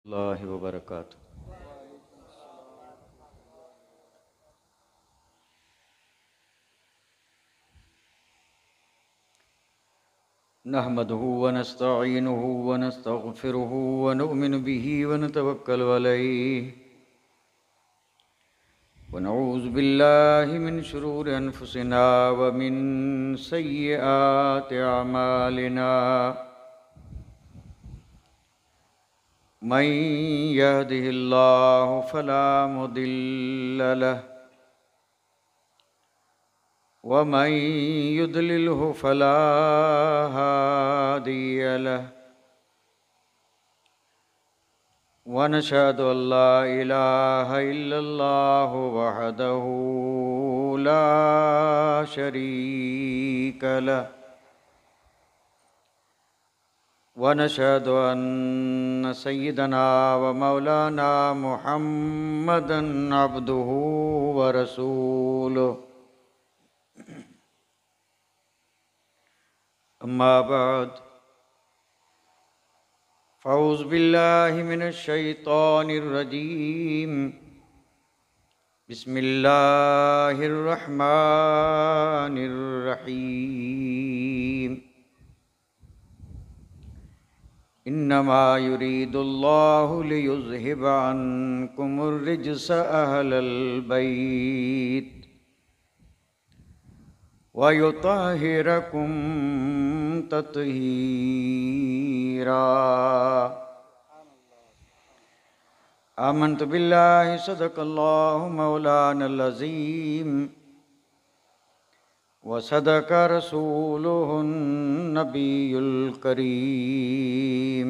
अल्लाहि व बरकातुहू। नहमदुहु व नस्तईनुहु व नस्तगफिरुहु व नुमिनु बिही व नतवक्कलु अलैहि व नऊज़ु बिल्लाहि मिन शुरूरि अनफुसिना व मिन सय्यिआति अमालिना। मन यहदिहिल्लाहु फला मुदिल्ल लहु व मन युद्लिल्हु फला हादिय लहु व नशहदु अल्ला इलाहा इल्लल्लाहु वहदहु ला शरीक लहु व नशहदु अन्न सय्यदना व मौलाना मुहम्मदन अब्दुहु व रसूलुहु। अम्मा बाद फ़अऊज़ु बिल्लाहि मिनश शैतानिर रजीम। बिस्मिल्लाहिर रहमानिर रहीम। इन्नमा युरीदुल्लाहु लियुज़हिबा अन्कुमुर रिज्स अहलल बैत व युतहिरकुम तत्हीरा। आमन्तु बिल्लाहि सदक़ल्लाहु मौलानल अज़ीम व सदक़ रसूलुहुन नबियुल करीम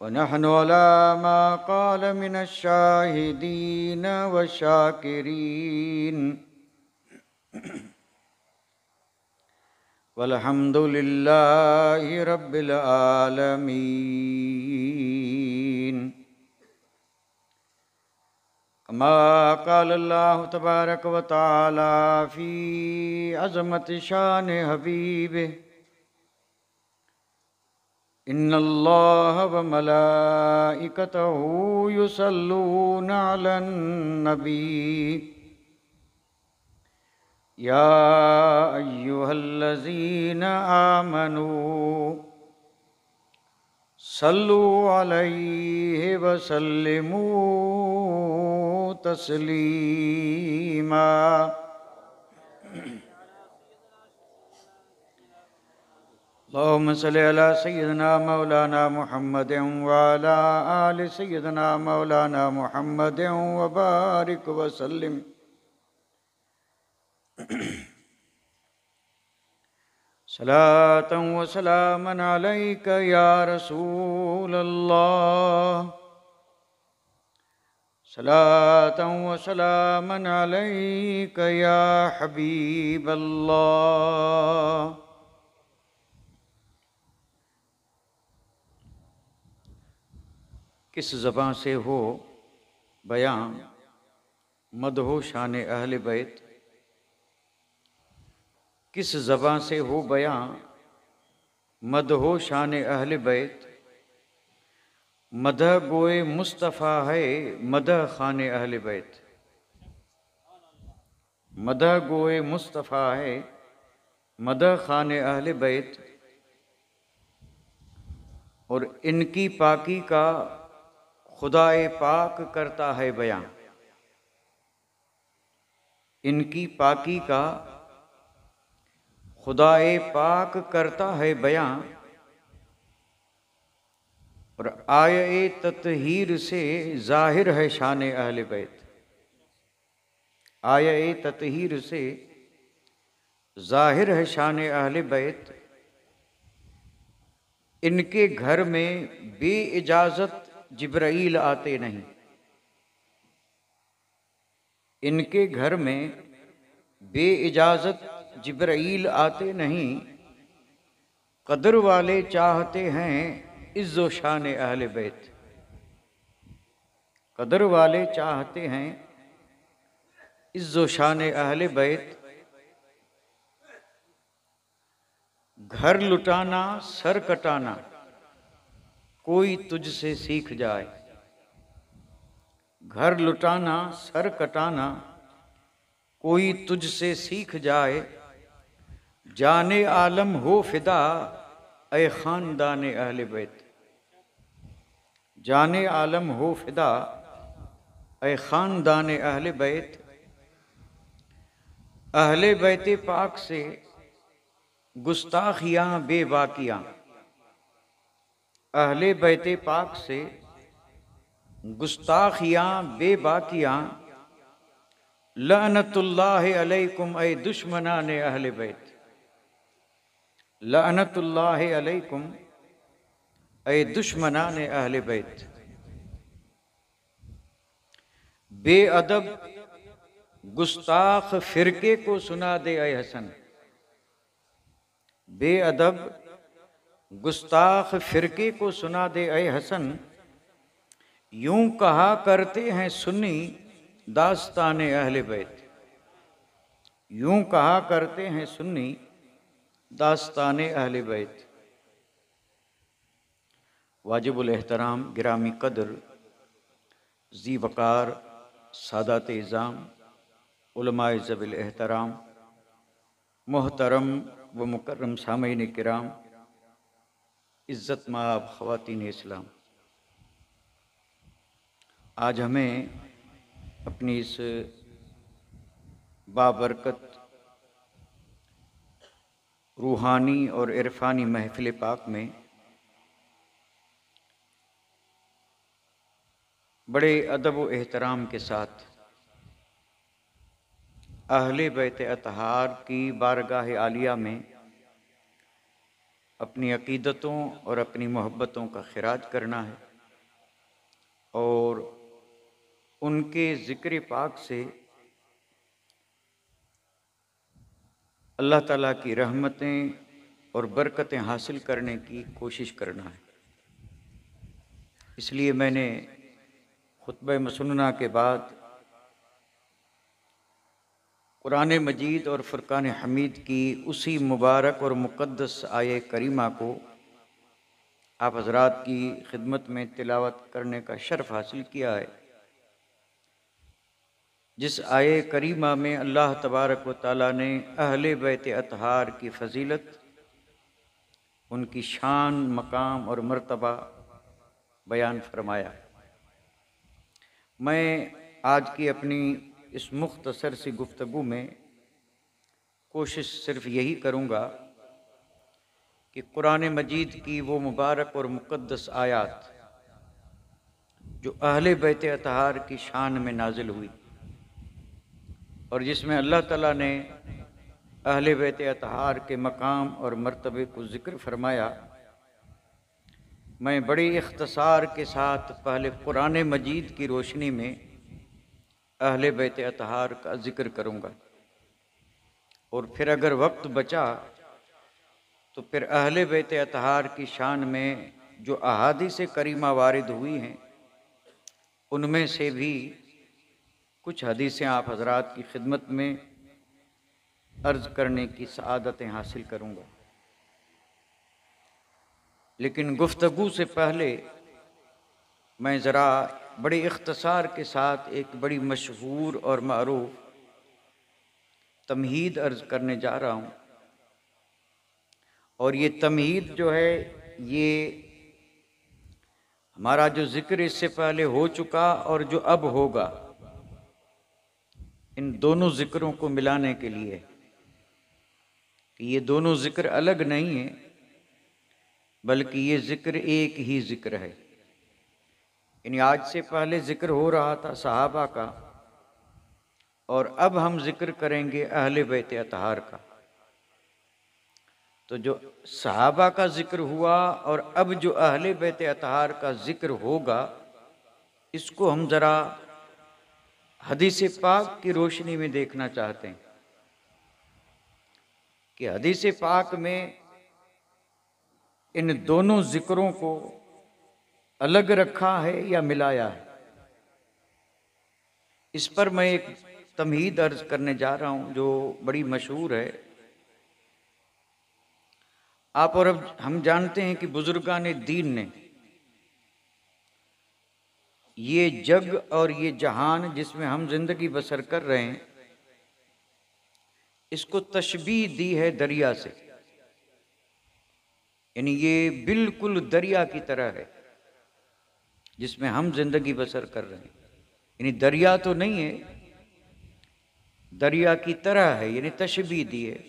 व नहनु अला मा क़ाल मिनश शाहिदीन व शाकिरीन वल्हम्दुलिल्लाहि रब्बिल आलमीन। कमा क़ाल अल्लाहु तबारक व तआला फ़ी अज़मति शान हबीबिही इन्नल्लाह व मलाइकतहू युसल्लूना अलन नबी या अय्युहल्लज़ीना आमनू सल्लु अलैहि व सल्लिमू तस्लीमा। अल्लाहुम्मा सल्लि अला सय्यिदिना मौलाना मुहम्मदिन व अला आलि सय्यिदिना मौलाना मुहम्मदिन व बारिक व सल्लिम। सलातन व सलामन अलैका या रसूलल्लाह। सलातन व सलामन अलैका या हबीबल्लाह। किस ज़बान से हो बयां मदहो शान अहले बैत, किस ज़बान से हो बयां मदहो शान अहले बैत। मदह गोए मुस्तफ़ा है मदह खान अहले बैत। मदह गोए मुस्तफ़ा है मदह खान अहले बैत। और इनकी पाकी का खुदाए पाक करता है बयां। इनकी पाकी का खुदाए पाक करता है बयां। और आये तत्हीर से जाहिर है शान अहले बैत। आये तत्हीर से जाहिर है शान अहले बैत। इनके घर में बे इजाज़त जिब्राईल आते नहीं। इनके घर में बे इजाज़त जिब्राईल आते नहीं। कदर वाले चाहते हैं इज़्ज़ो शान अहले बैत। कदर वाले चाहते हैं इज़्ज़ो शान अहले बैत। घर लुटाना सर कटाना कोई तुझसे सीख जाए। घर लुटाना सर कटाना कोई तुझसे सीख जाए। जाने आलम हो फिदा ए खानदान अहले बैत। जाने आलम हो फिदा ए खानदान अहले बैत। अहले बैत पाक से गुस्ताखियाँ बेबाकियाँ। अहले बैत पाक से गुस्ताखियाँ बेबाकियाँ। लअनतुल्लाह अलैकुम ऐ दुश्मनान अहले बैत। लअनतुल्लाह अलैकुम ऐ दुश्मनान अहले बैत। बेअदब गुस्ताख फिरके को सुना दे ऐ हसन। बेअदब गुस्ताख फिरके को सुना दे ऐ हसन। यूं कहा करते हैं सुन्नी दास्तान अहले बैत। यूं कहा करते हैं सुन्नी दास्तान अहले बैत। वाजिबुल एहतराम गिरामी कदर ज़ी वक़ार सादात इज़ाम उलमाए ज़बिल एहतराम मोहतरम व मुकर्रम सामईन किराम इज़्ज़त माब ख़वातीन इस्लाम। आज हमें अपनी इस बाबरकत रूहानी और इरफानी महफ़िल पाक में बड़े अदब व एहतराम के साथ अहले बैत अतहार की बारगाह आलिया में अपनी अक़ीदतों और अपनी मोहब्बतों का खिराज करना है और उनके ज़िक्र पाक से अल्लाह ताला की रहमतें और बरकतें हासिल करने की कोशिश करना है। इसलिए मैंने खुतबा मसनूना के बाद कुरान मजीद और फ़ुरक़ान हमीद की उसी मुबारक और मुक़द्दस आये करीमा को आप हज़रात की खिदमत में तिलावत करने का शर्फ़ हासिल किया है, जिस आये करीमा में अल्लाह तबारक व तआला ने अहले बैत अतहार की फ़जीलत, उनकी शान, मकाम और मर्तबा बयान फरमाया। मैं आज की अपनी इस मुख्तसर सी गुफ्तगू में कोशिश सिर्फ़ यही करूँगा कि कुरान मजीद की वो मुबारक और मुक़द्दस आयात जो अहले बैत अतहार की शान में नाजिल हुई और जिसमें अल्लाह ताला ने अहले बैत अतहार के मकाम और मर्तबे को ज़िक्र फरमाया, मैं बड़ी इख्तसार के साथ पहले कुरान मजीद की रोशनी में अहले बैत अतहार का ज़िक्र करूँगा और फिर अगर वक्त बचा तो फिर अहले बैत अतहार की शान में जो अहादीस करीमा वारिद हुई हैं उनमें से भी कुछ हदीसें आप हज़रात की खिदमत में अर्ज़ करने की सआदतें हासिल करूँगा। लेकिन गुफ्तगू से पहले मैं ज़रा बड़े इख्तसार के साथ एक बड़ी मशहूर और मारूफ तमहीद अर्ज़ करने जा रहा हूँ और ये तमहीद जो है ये हमारा जो ज़िक्र इससे पहले हो चुका और जो अब होगा, इन दोनों ज़िक्रों को मिलाने के लिए कि ये दोनों ज़िक्र अलग नहीं है बल्कि ये ज़िक्र एक ही ज़िक्र है। यानी आज से पहले ज़िक्र हो रहा था सहाबा का और अब हम ज़िक्र करेंगे अहले बैत अतहार का। तो जो सहाबा का ज़िक्र हुआ और अब जो अहले बैत अतहार का ज़िक्र होगा, इसको हम ज़रा हदीस पाक की रोशनी में देखना चाहते हैं कि हदीस पाक में इन दोनों ज़िक्रों को अलग रखा है या मिलाया है। इस पर मैं एक तमहीद अर्ज़ करने जा रहा हूँ जो बड़ी मशहूर है। आप और अब हम जानते हैं कि बुजुर्गान दीन ने ये जग और ये जहान जिसमें हम जिंदगी बसर कर रहे हैं, इसको तशबीह दी है दरिया से। यानी ये बिल्कुल दरिया की तरह है जिसमें हम जिंदगी बसर कर रहे हैं। यानी दरिया तो नहीं है, दरिया की तरह है, यानी तशबीह दी है।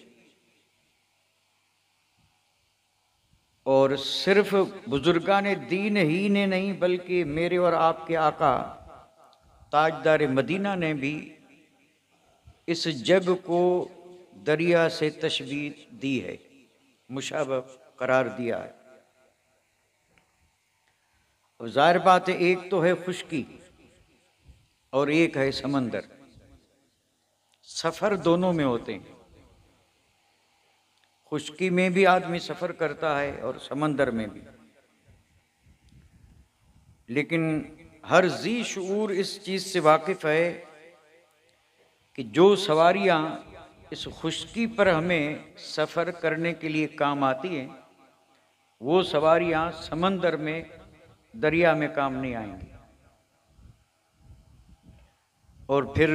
और सिर्फ बुजुर्गान दीन ही ने नहीं, बल्कि मेरे और आपके आका ताजदार मदीना ने भी इस जग को दरिया से तशबीह दी है, मुशाबह करार दिया है। और जाहिर बात है, एक तो है खुश्की और एक है समंदर। सफ़र दोनों में होते हैं, खुश्की में भी आदमी सफ़र करता है और समंदर में भी। लेकिन हर जी शऊर इस चीज़ से वाकिफ़ है कि जो सवारियाँ इस खुश्की पर हमें सफ़र करने के लिए काम आती हैं, वो सवारियाँ समंदर में, दरिया में काम नहीं आएंगी। और फिर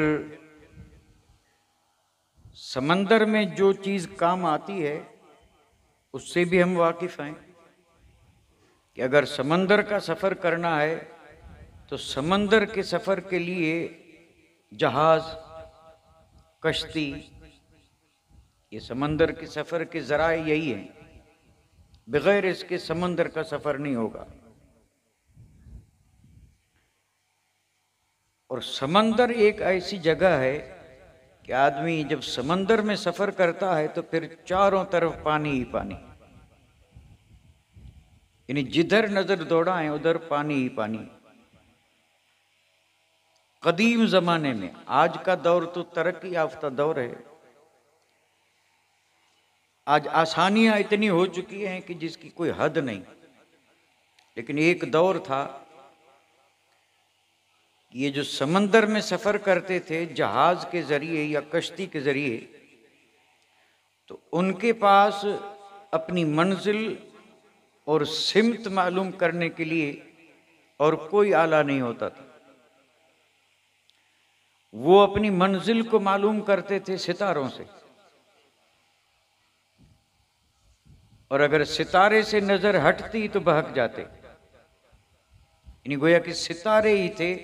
समंदर में जो चीज़ काम आती है उससे भी हम वाकिफ़ हैं कि अगर समंदर का सफ़र करना है तो समंदर के सफ़र के लिए जहाज़, कश्ती, ये समंदर के सफ़र के ज़राए यही हैं। बग़ैर इसके समंदर का सफ़र नहीं होगा। और समंदर एक ऐसी जगह है कि आदमी जब समंदर में सफ़र करता है तो फिर चारों तरफ पानी ही पानी, यानी जिधर नज़र दौड़ाएं उधर पानी ही पानी। कदीम ज़माने में, आज का दौर तो तरक्की याफ्ता दौर है, आज आसानियां इतनी हो चुकी हैं कि जिसकी कोई हद नहीं। लेकिन एक दौर था, ये जो समंदर में सफ़र करते थे जहाज़ के ज़रिए या कश्ती के ज़रिए, तो उनके पास अपनी मंजिल और सिमत मालूम करने के लिए और कोई आला नहीं होता था। वो अपनी मंजिल को मालूम करते थे सितारों से, और अगर सितारे से नज़र हटती तो बहक जाते। यानी गोया कि सितारे ही थे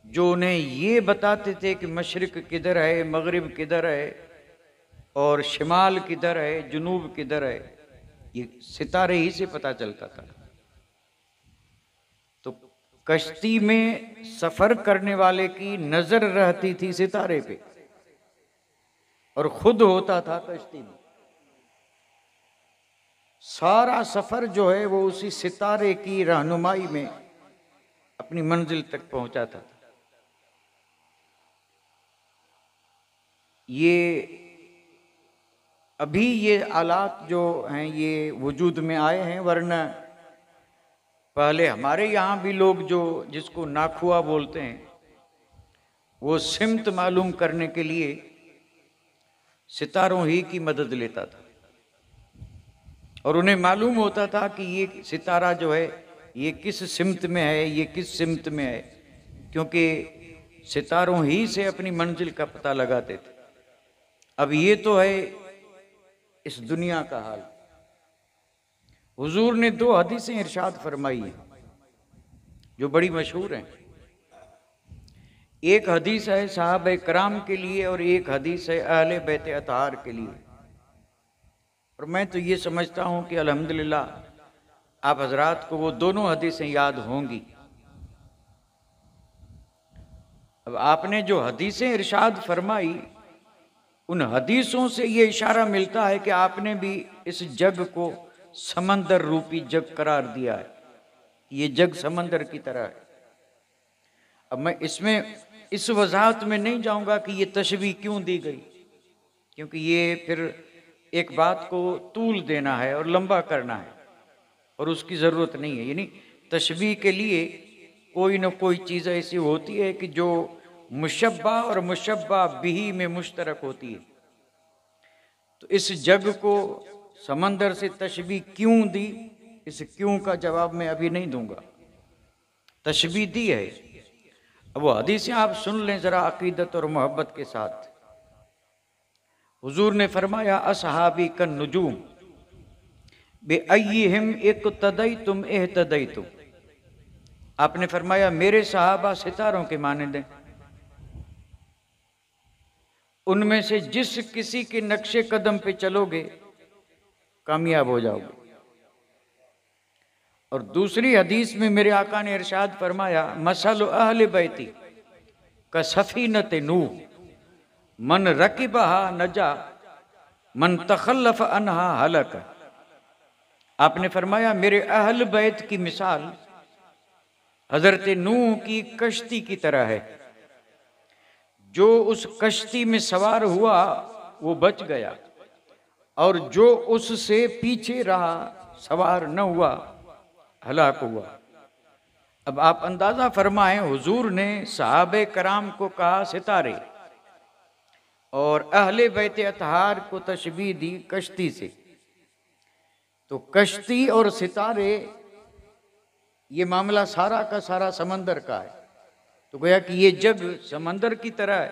जो उन्हें ये बताते थे कि मशरिक किधर है, मगरिब किधर है, और शिमाल किधर है, जुनूब किधर है। ये सितारे ही से पता चलता था। तो कश्ती में सफ़र करने वाले की नज़र रहती थी सितारे पे, और खुद होता था कश्ती में। सारा सफ़र जो है वो उसी सितारे की रहनुमाई में अपनी मंजिल तक पहुंचाता था। ये अभी ये आलात जो हैं ये वजूद में आए हैं, वरना पहले हमारे यहाँ भी लोग जो जिसको नाखुआ बोलते हैं, वो सिमत मालूम करने के लिए सितारों ही की मदद लेता था। और उन्हें मालूम होता था कि ये सितारा जो है ये किस सिमत में है, ये किस सिमत में है, क्योंकि सितारों ही से अपनी मंजिल का पता लगाते थे। अब ये तो है इस दुनिया का हाल। हुजूर ने 2 हदीसें इरशाद फरमाई हैं जो बड़ी मशहूर हैं। एक हदीस है साहबे कराम के लिए और एक हदीस है अहले बैत अतहार के लिए। और मैं तो ये समझता हूँ कि अल्हम्दुलिल्लाह आप हजरात को वो दोनों हदीसें याद होंगी। अब आपने जो हदीसें इरशाद फरमाई, उन हदीसों से ये इशारा मिलता है कि आपने भी इस जग को समंदर रूपी जग करार दिया है। ये जग समंदर की तरह है। अब मैं इसमें इस वजाहत में नहीं जाऊंगा कि ये तशबीह क्यों दी गई, क्योंकि ये फिर एक बात को तूल देना है और लंबा करना है, और उसकी ज़रूरत नहीं है। यानी तशबीह के लिए कोई न कोई चीज़ ऐसी होती है कि जो मुशब्बा और मुशब्बा बिही में मुश्तरक होती है। तो इस जग को समंदर से तशबीह क्यों दी, इस क्यों का जवाब मैं अभी नहीं दूंगा। तशबीह दी है। अब वो हदीसें आप सुन लें ज़रा अकीदत और मोहब्बत के साथ। हुजूर ने फरमाया असहाबी कन नुजूम बेअय्यिहिम इक्तदैतुम इह्तदैतुम। आपने फरमाया मेरे सहाबा सितारों के मानंद हैं, उनमें से जिस किसी के नक्शे कदम पे चलोगे कामयाब हो जाओगे। और दूसरी हदीस में मेरे आका ने इरशाद फरमाया मसल अहले बैती का सफीनत नूह मन रकिबहा नजा मन तखल्लफ अनहा हलक। आपने फरमाया मेरे अहल बैत की मिसाल हजरत नूह की कश्ती की तरह है। जो उस कश्ती में सवार हुआ वो बच गया, और जो उससे पीछे रहा सवार न हुआ हलाक हुआ। अब आप अंदाजा फरमाएं, हुजूर ने सहाबे कराम को कहा सितारे और अहले बैत अतहार को तशबीह दी कश्ती से। तो कश्ती और सितारे ये मामला सारा का सारा समंदर का है। तो गोया कि ये जग समंदर की तरह है।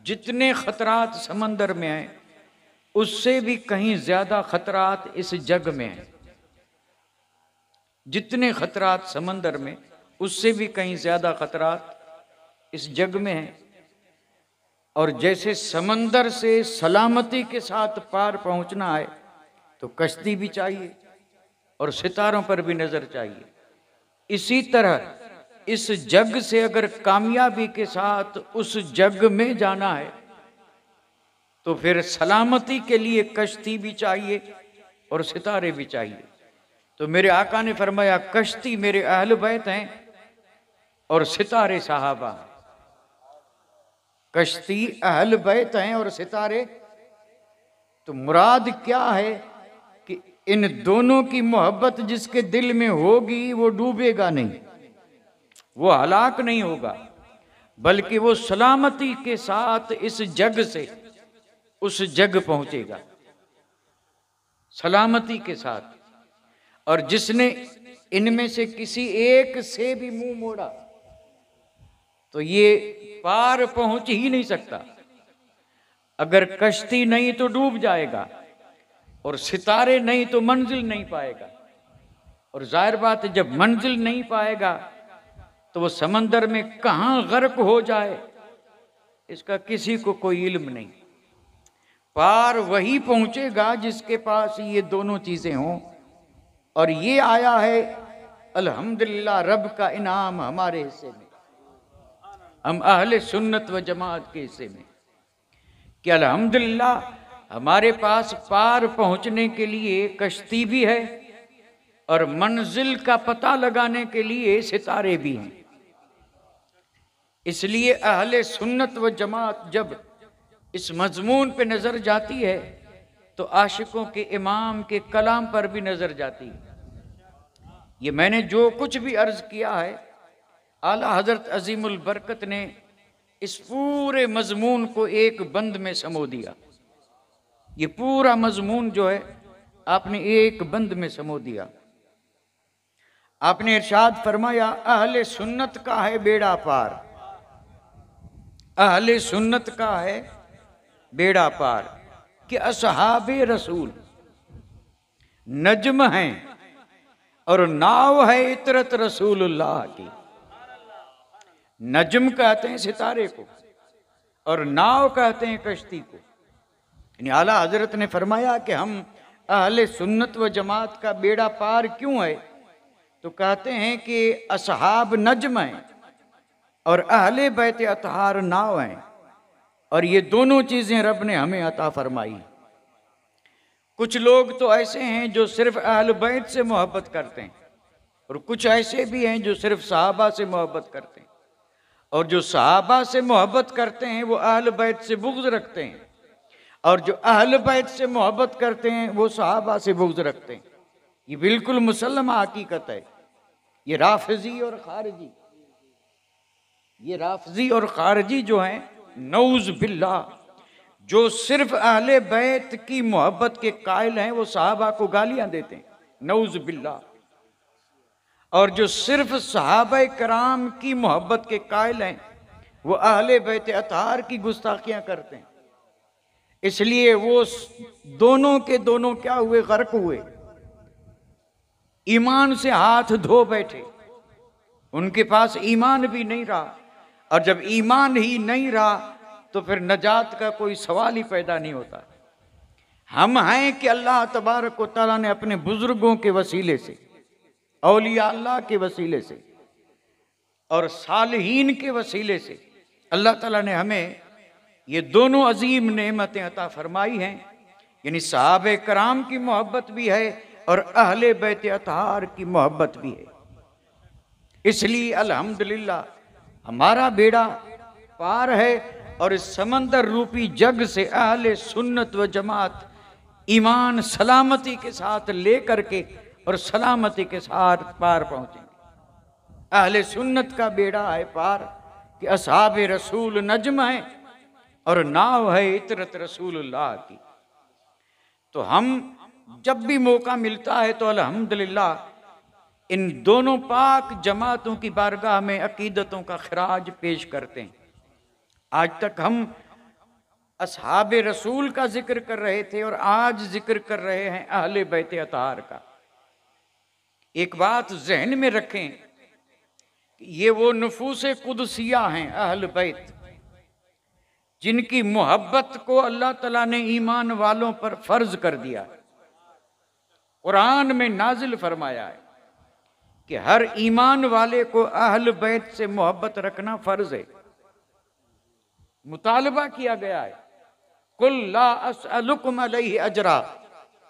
जितने खतरात समंदर में हैं उससे भी कहीं ज्यादा खतरात इस जग में हैं। जितने खतरात समंदर में उससे भी कहीं ज्यादा खतरात इस जग में हैं। और जैसे समंदर से सलामती के साथ पार पहुंचना है तो कश्ती भी चाहिए और सितारों पर भी नजर चाहिए। इसी तरह इस जग से अगर कामयाबी के साथ उस जग में जाना है तो फिर सलामती के लिए कश्ती भी चाहिए और सितारे भी चाहिए। तो मेरे आका ने फरमाया कश्ती मेरे अहल बैत हैं और सितारे सहाबा हैं। कश्ती अहल बैत हैं और सितारे, तो मुराद क्या है कि इन दोनों की मोहब्बत जिसके दिल में होगी वो डूबेगा नहीं, वो हलाक नहीं होगा, बल्कि वो सलामती के साथ इस जग से उस जग पहुंचेगा सलामती के साथ। और जिसने इनमें से किसी एक से भी मुंह मोड़ा तो ये पार पहुंच ही नहीं सकता। अगर कश्ती नहीं तो डूब जाएगा और सितारे नहीं तो मंजिल नहीं पाएगा। और जाहिर बात है जब मंजिल नहीं पाएगा तो वो समंदर में कहां गर्क हो जाए इसका किसी को कोई इल्म नहीं। पार वही पहुंचेगा जिसके पास ये दोनों चीजें हों। और ये आया है अल्हम्दुलिल्लाह रब का इनाम हमारे हिस्से में, हम अहले सुन्नत व जमात के हिस्से में, कि अल्हम्दुलिल्लाह हमारे पास पार पहुंचने के लिए कश्ती भी है और मंजिल का पता लगाने के लिए सितारे भी हैं। इसलिए अहले सुन्नत व जमात जब इस मजमून पे नजर जाती है तो आशिकों के इमाम के कलाम पर भी नजर जाती है। ये मैंने जो कुछ भी अर्ज किया है आला हजरत अजीमुल बरकत ने इस पूरे मजमून को एक बंद में समो दिया। ये पूरा मजमून जो है आपने एक बंद में समो दिया। आपने इरशाद फरमाया अहले सुन्नत का है बेड़ा पार, अहले सुन्नत का है बेड़ा पार, कि असहाबे रसूल नज्म हैं और नाव है इतरत रसूलुल्लाह की। नज्म कहते हैं सितारे को और नाव कहते हैं कश्ती को। यानी आला हजरत ने फरमाया कि हम अहले सुन्नत व जमात का बेड़ा पार क्यों है, तो कहते हैं कि असहाब नज्म हैं और अहले बैत अतहार नाव हैं। और ये दोनों चीजें रब ने हमें अता फरमाई। कुछ लोग तो ऐसे हैं जो सिर्फ अहल बैत से मोहब्बत करते हैं और कुछ ऐसे भी हैं जो सिर्फ सहाबा से मोहब्बत करते हैं। और जो सहाबा से मोहब्बत करते हैं वो अहल बैत से बुग़्ज़ रखते हैं, और जो अहल बैत से मोहब्बत करते हैं वो सहाबा से बुग़्ज़ रखते हैं। ये बिल्कुल मुसल्लमा हकीकत है। ये राफिजी और खारजी, ये राफिजी और खारजी जो हैं नऊज़ बिल्लाह, जो सिर्फ अहले बैत की मोहब्बत के कायल हैं, वो सहाबा को गालियां देते हैं नऊज़ बिल्लाह। और जो सिर्फ सहाबाए कराम की मोहब्बत के कायल हैं वो अहले बैत अतहार की गुस्ताखियां करते हैं। इसलिए वो दोनों के दोनों क्या हुए, गर्क हुए, ईमान से हाथ धो बैठे। उनके पास ईमान भी नहीं रहा, और जब ईमान ही नहीं रहा तो फिर नजात का कोई सवाल ही पैदा नहीं होता। हम हैं कि अल्लाह तबारक व तआला ने अपने बुजुर्गों के वसीले से, औलिया अल्लाह के वसीले से और सालिहीन के वसीले से अल्लाह ताला ने हमें ये दोनों अजीम नेमतें अता फरमाई हैं। यानी सहाबे कराम की मोहब्बत भी है और अहले बैत अतहार की मोहब्बत भी है। इसलिए अल्हम्दुलिल्लाह हमारा बेड़ा पार है और इस समंदर रूपी जग से अहले सुन्नत व जमात ईमान सलामती के साथ लेकर के और सलामती के साथ पार पहुंचेंगे। अहले सुन्नत का बेड़ा है पार कि असहाबे रसूल नज्म है और नाव है इतरत रसूलुल्लाह की। तो हम जब भी मौका मिलता है तो अल्हम्दुलिल्लाह इन दोनों पाक जमातों की बारगाह में अकीदतों का खराज पेश करते हैं। आज तक हम असहाबे रसूल का जिक्र कर रहे थे और आज जिक्र कर रहे हैं अहले बैत अतहार का। एक बात जहन में रखें कि ये वो नफूसे कुदसिया हैं अहल बैत, जिनकी मोहब्बत को अल्लाह तला ने ईमान वालों पर फर्ज कर दिया। कुरान में नाजिल फरमाया है कि हर ईमान वाले को अहल बैत से मोहब्बत रखना फर्ज है। मुतालबा किया गया है, कुल ला अस्अलुकुम अलैहि अजरा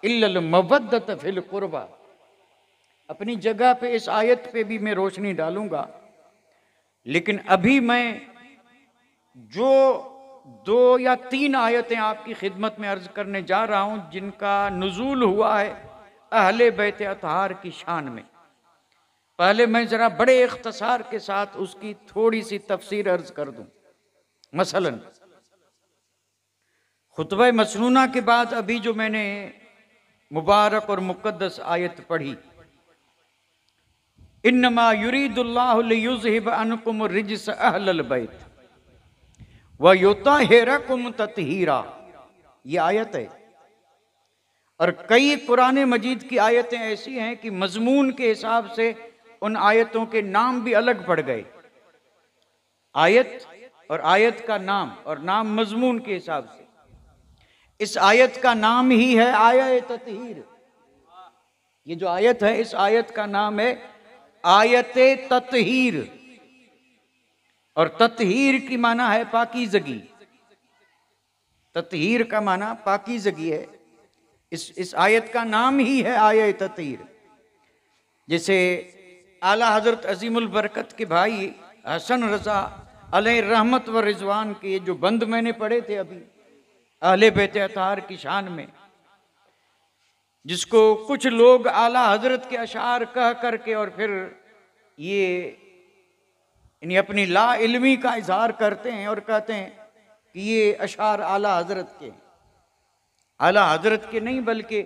इल्लल मवद्दत फिल कुर्बा। अपनी जगह पे इस आयत पे भी मैं रोशनी डालूंगा, लेकिन अभी मैं जो 2 या 3 आयतें आपकी खिदमत में अर्ज करने जा रहा हूं जिनका नुज़ूल हुआ है अहले बैत अतहार की शान में, पहले मैं जरा बड़े इख्तिसार के साथ उसकी थोड़ी सी तफसीर अर्ज कर दूं। मसलन खुतबा मसनूना के बाद अभी जो मैंने मुबारक और मुक़द्दस आयत पढ़ी, इन्नमा युरीदुल्लाहु लियुज़हिब अन्कुम रिज्स अहलल बैत व युतहिरकुम तत्हीरा, ये आयत है। और कई कुरान मजीद की आयतें ऐसी हैं कि मजमून के हिसाब से उन आयतों के नाम भी अलग पड़ गए। आयत और आयत का नाम और नाम मजमून के हिसाब से। इस आयत का नाम ही है आयत तत्हीर। ये जो आयत है इस आयत का नाम है आयत तत्हीर, और तत्हीर की माना है पाकीज़गी। तत्हीर का माना पाकीज़गी है। इस आयत का नाम ही है आयत तत्हीर। जैसे आला हजरत अजीमुल बरकत के भाई हसन रजा अलैहि रहमत व रिजवान के जो बंद मैंने पढ़े थे अभी अहले बैत अतहार की शान में, जिसको कुछ लोग आला हजरत के अशार कह करके और फिर ये यानी अपनी ला इल्मी का इजहार करते हैं और कहते हैं कि ये अशार आला हजरत के, आला हजरत के नहीं बल्कि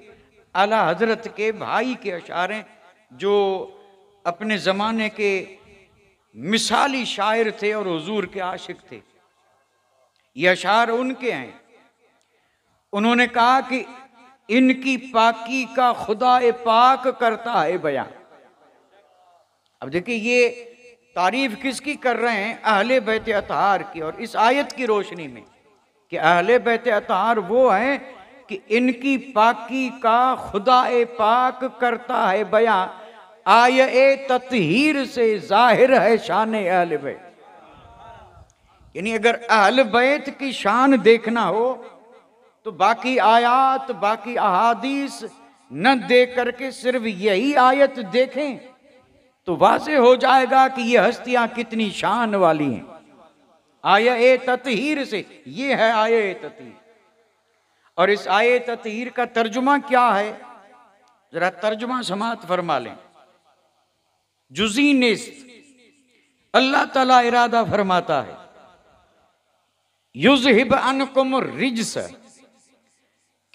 आला हजरत के भाई के अशार हैं जो अपने ज़माने के मिसाली शायर थे और हुजूर के आशिक थे। ये अशार उनके हैं। उन्होंने कहा कि इनकी पाकी का खुदा पाक करता है बयां। अब देखिए ये तारीफ किसकी कर रहे हैं? अहले बैत अतहार की। और इस आयत की रोशनी में कि अहले बैत अतहार वो हैं कि इनकी पाकी का खुदा पाक करता है बयां, आये तत्हीर से जाहिर है शान अहले बैत। यानी अगर अहले बैत की शान देखना हो तो बाकी आयात बाकी अहादीस न देख करके सिर्फ यही आयत देखें तो वाज़ेह हो जाएगा कि ये हस्तियां कितनी शान वाली हैं। आये तत्हीर से, ये है आये तत्हीर। और इस आये तत्हीर का तर्जुमा क्या है, जरा तर्जुमा समात फरमा लें। जुज़ी नेस्त, अल्लाह ताला इरादा फरमाता है युज़हिब अन्कुम रिज्स,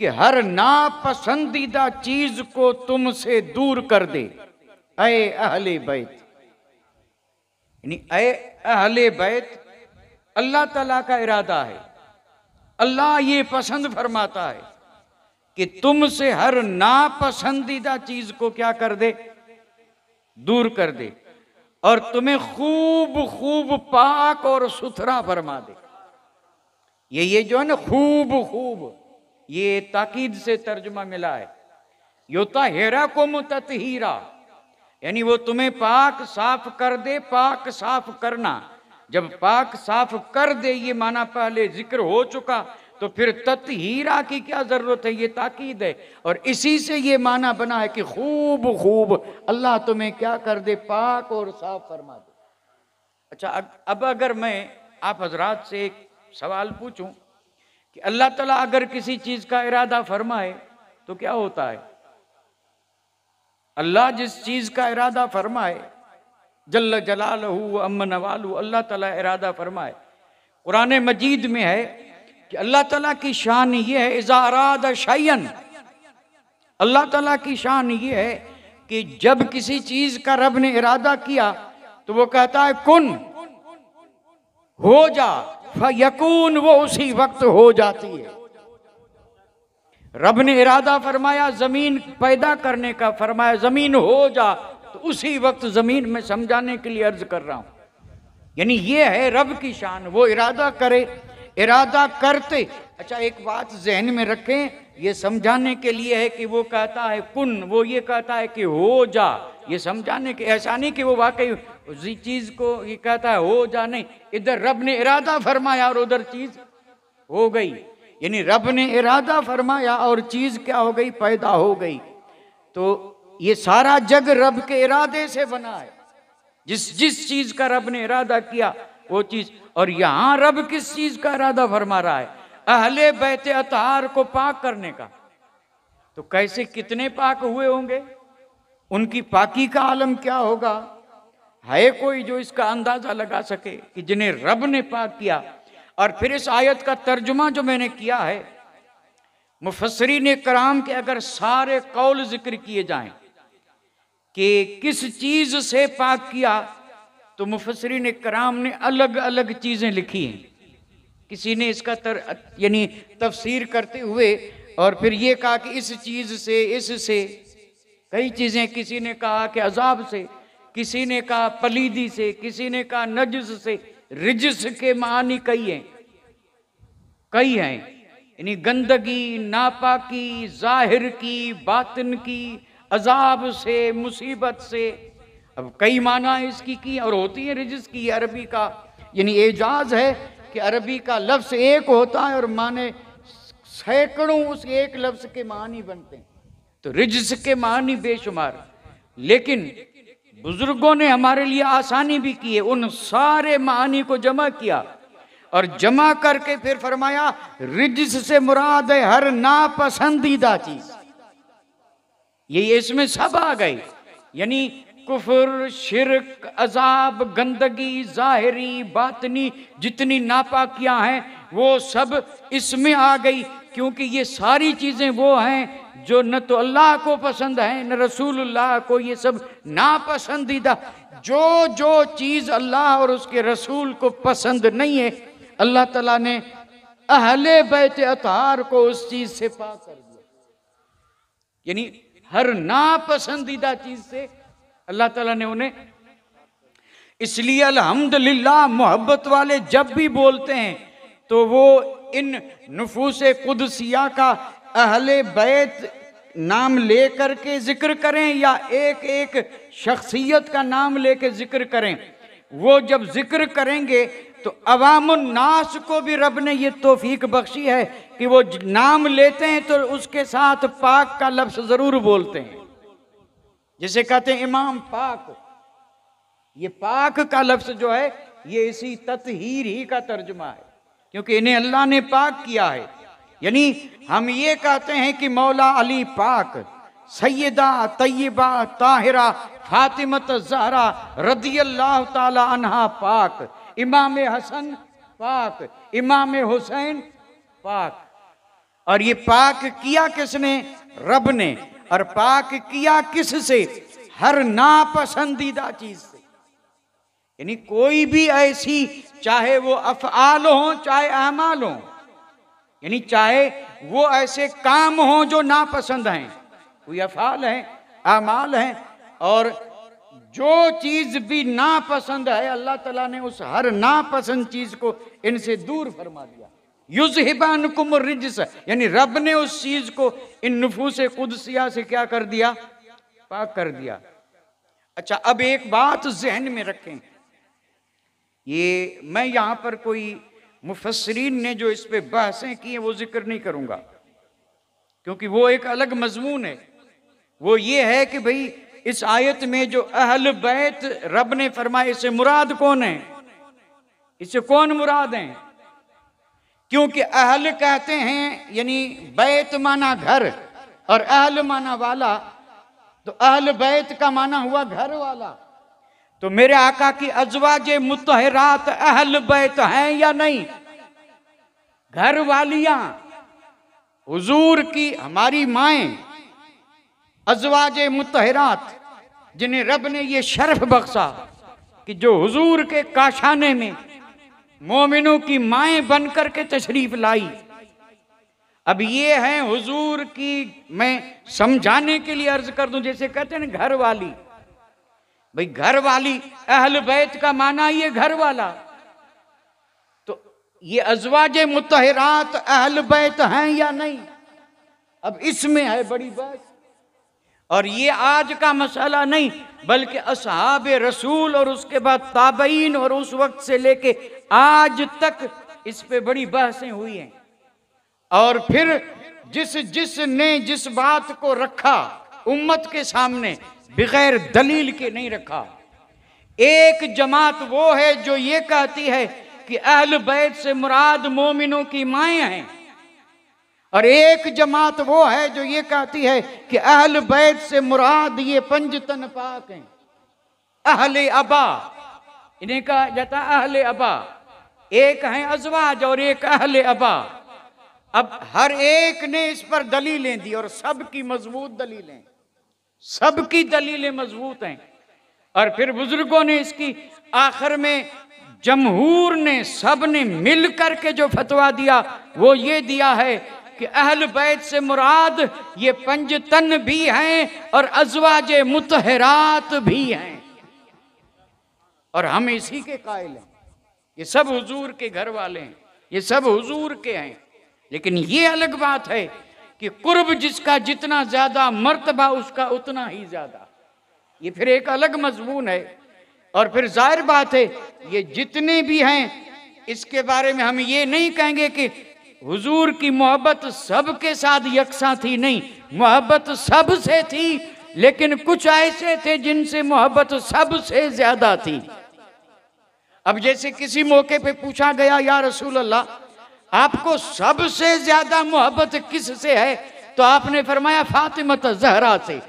कि हर नापसंदीदा चीज को तुमसे दूर कर दे। ऐ अहले बैत, यानी ऐ अहले बैत अल्लाह ताला का इरादा है। अल्लाह ये पसंद फरमाता है कि तुमसे हर नापसंदीदा चीज को क्या कर दे, दूर कर दे, और तुम्हें खूब खूब पाक और सुथरा फरमा दे। ये जो है ना खूब खूब, ये ताकीद से तर्जुमा मिला है। युतहिरकुम तत्हीरा, यानी वो तुम्हें पाक साफ कर दे। पाक साफ करना, जब पाक साफ कर दे ये माना पहले जिक्र हो चुका, तो फिर तत्हीरा की क्या जरूरत है, ये ताकीद है। और इसी से ये माना बना है कि खूब खूब अल्लाह तुम्हें क्या कर दे, पाक और साफ फरमा दे। अच्छा, अब अगर मैं आप हजरात से एक सवाल पूछूं कि अल्लाह ताला अगर किसी चीज का इरादा फरमाए तो क्या होता है? अल्लाह जिस चीज का इरादा फरमाए, जल्ल जलालहू अम्म नवालू, अल्लाह ताला इरादा फरमाए, कुरान मजीद में है कि अल्लाह ताला की शान ये है, इज़ा अरादा शैयन, अल्लाह ताला की शान ये है कि जब किसी चीज का रब ने इरादा किया तो वो कहता है कुन, हो जा, फयकून, वो उसी वक्त हो जाती है। रब ने इरादा फरमाया जमीन पैदा करने का, फरमाया जमीन हो जा, तो उसी वक्त जमीन में समझाने के लिए अर्ज कर रहा हूं। यानी ये है रब की शान, वो इरादा करे, इरादा करते। अच्छा, एक बात जहन में रखें, ये समझाने के लिए है कि वो कहता है कुन, वो ये कहता है कि हो जा, ये समझाने के, ऐसा नहीं कि वो वाकई उसी चीज को ये कहता है हो जा, नहीं, इधर रब ने इरादा फरमाया और उधर चीज हो गई। यानी रब ने इरादा फरमाया और चीज क्या हो गई, पैदा हो गई। तो ये सारा जग रब के इरादे से बना है, जिस जिस चीज का रब ने इरादा किया वो चीज। और यहां रब किस चीज का इरादा फरमा रहा है? अहले बैत अतहार को पाक करने का। तो कैसे, कितने पाक हुए होंगे, उनकी पाकी का आलम क्या होगा? है कोई जो इसका अंदाजा लगा सके कि जिन्हें रब ने पाक किया? और फिर इस आयत का तर्जुमा जो मैंने किया है, मुफस्सिरीन कराम के अगर सारे कौल जिक्र किए जाएं कि किस चीज से पाक किया, तो मुफस्सिरीन कराम ने अलग अलग चीजें लिखी हैं। किसी ने इसका यानी तफसीर करते हुए और फिर ये कहा कि इस चीज से, इससे कई चीजें, किसी ने कहा कि अजाब से, किसी ने कहा पलीदी से, किसी ने कहा नजस से। रिजस के मानी कई हैं, यानी गंदगी, नापाकी, जाहिर की, बातिन की, अजाब से, मुसीबत से। अब कई माना इसकी की और होती है रिजस की। अरबी का यानी एजाज है कि अरबी का लफ्ज एक होता है और माने सैकड़ों उस एक लफ्ज के मानी बनते हैं। तो रिजस के मानी बेशुमार, लेकिन बुजुर्गों ने हमारे लिए आसानी भी की है, उन सारे मानी को जमा किया और जमा करके फिर फरमाया रिजस से मुराद है हर नापसंदीदा चीज। ये इसमें सब आ गई, यानी कुफर, शिरक, अजाब, गंदगी, जाहिरी, बातनी, जितनी नापाकियां हैं वो सब इसमें आ गई। क्योंकि ये सारी चीजें वो हैं जो न तो अल्लाह को पसंद है न रसूलुल्लाह को, ये सब नापसंदीदा। जो जो चीज अल्लाह और उसके रसूल को पसंद नहीं है, अल्लाह ताला ने अहले बैत अतहार को उस चीज से पाक कर दिया। यानी हर नापसंदीदा चीज से अल्लाह ताला ने उन्हें, इसलिए अल्हम्दुलिल्लाह मोहब्बत वाले जब भी बोलते हैं तो वो इन नुफूसे कुदसिया का अहले बैत नाम लेकर के जिक्र करें या एक एक शख्सियत का नाम लेकर जिक्र करें। वो जब जिक्र करेंगे तो अवामुन नास को भी रब ने ये तौफीक बख्शी है कि वो नाम लेते हैं तो उसके साथ पाक का लफ्ज जरूर बोलते हैं। जिसे कहते हैं इमाम पाक, ये पाक का लफ्ज जो है ये इसी तत्हीर ही का तर्जुमा है, क्योंकि इन्हें अल्लाह ने पाक किया है। यानी हम ये कहते हैं कि मौला अली पाक, सैयदा तय्यबा ताहिरा फातिमत ज़हरा रदियल्लाहु ताला अन्हा पाक, इमाम हसन पाक, इमाम हुसैन पाक। और ये पाक किया किसने? रब ने। और पाक किया किससे? हर नापसंदीदा चीज से। यानी कोई भी ऐसी, चाहे वो अफ़आल हो चाहे अमाल हो, यानी चाहे वो ऐसे काम हो जो नापसंद हैं, कोई अफ़आल है अमाल हैं, और जो चीज भी नापसंद है अल्लाह ताला ने उस हर नापसंद चीज को इनसे दूर फरमा दिया। युज़हिबकुम रिज्स, यानी रब ने उस चीज को इन नुफूस कुदसिया से क्या कर दिया, पाक कर दिया। अच्छा, अब एक बात जहन में रखें, ये मैं यहां पर कोई मुफस्सिरीन ने जो इस पे बहसें की हैं वो जिक्र नहीं करूंगा, क्योंकि वो एक अलग मजमून है। वो ये है कि भाई इस आयत में जो अहल बैत रब ने फरमाया, इससे मुराद कौन है, इससे कौन मुराद हैं? क्योंकि अहल कहते हैं यानी बैत माना घर और अहल माना वाला, तो अहल बैत का माना हुआ घर वाला। तो मेरे आका की अज़वाजे मुतहरात अहल बैत हैं या नहीं, घर वालियां, हुजूर की हमारी माएं, अज़वाजे मुतहरात, जिन्हें रब ने ये शर्फ बख्शा कि जो हुजूर के काशाने में मोमिनों की माएं बनकर के तशरीफ लाई। अब ये हैं हुजूर की, मैं समझाने के लिए अर्ज कर दूं, जैसे कहते हैं ना घर वाली, भाई घर वाली अहल बैत का माना ये घर वाला, तो ये अज़वाजे मुतहरात अहल बैत हैं या नहीं, अब इसमें है बड़ी बात। और ये आज का मसला नहीं, बल्कि असहाब रसूल और उसके बाद ताबईन और उस वक्त से लेके आज तक इस पे बड़ी बहसें हुई हैं। और फिर जिसने जिस बात को रखा उम्मत के सामने बगैर दलील के नहीं रखा। एक जमात वो है जो ये कहती है कि अहल बैत से मुराद मोमिनों की माएं हैं, और एक जमात वो है जो ये कहती है कि अहल बैत से मुराद ये पंजतन पाक हैं, अहले अबा, इन्हें कहा जाता अहले अबा। एक हैं अज़वाज और एक अहले अबा। अब हर एक ने इस पर दलीलें दी और सबकी मजबूत दलीलें, सबकी दलीलें मजबूत हैं। और फिर बुजुर्गों ने इसकी आखिर में जमहूर ने, सब ने मिल करके जो फतवा दिया वो ये दिया है कि अहल बैत से मुराद ये पंजतन भी हैं और अज़वाजे मुतहरात भी हैं, और हम इसी के कायल हैं। ये सब हुजूर के घर वाले हैं, ये सब हुजूर के हैं। लेकिन ये अलग बात है कि कुर्ब जिसका जितना ज्यादा मर्तबा उसका उतना ही ज्यादा, ये फिर एक अलग मजमून है। और फिर जाहिर बात है ये जितने भी हैं इसके बारे में हम ये नहीं कहेंगे कि हुजूर की मोहब्बत सबके साथ यकसा थी, नहीं, मोहब्बत सबसे थी, लेकिन कुछ ऐसे थे जिनसे मोहब्बत सबसे ज्यादा थी। अब जैसे किसी मौके पे पूछा गया, या रसूल अल्लाह आपको सबसे ज्यादा मोहब्बत किससे है, तो आपने फरमाया फातिमा ज़हरा से।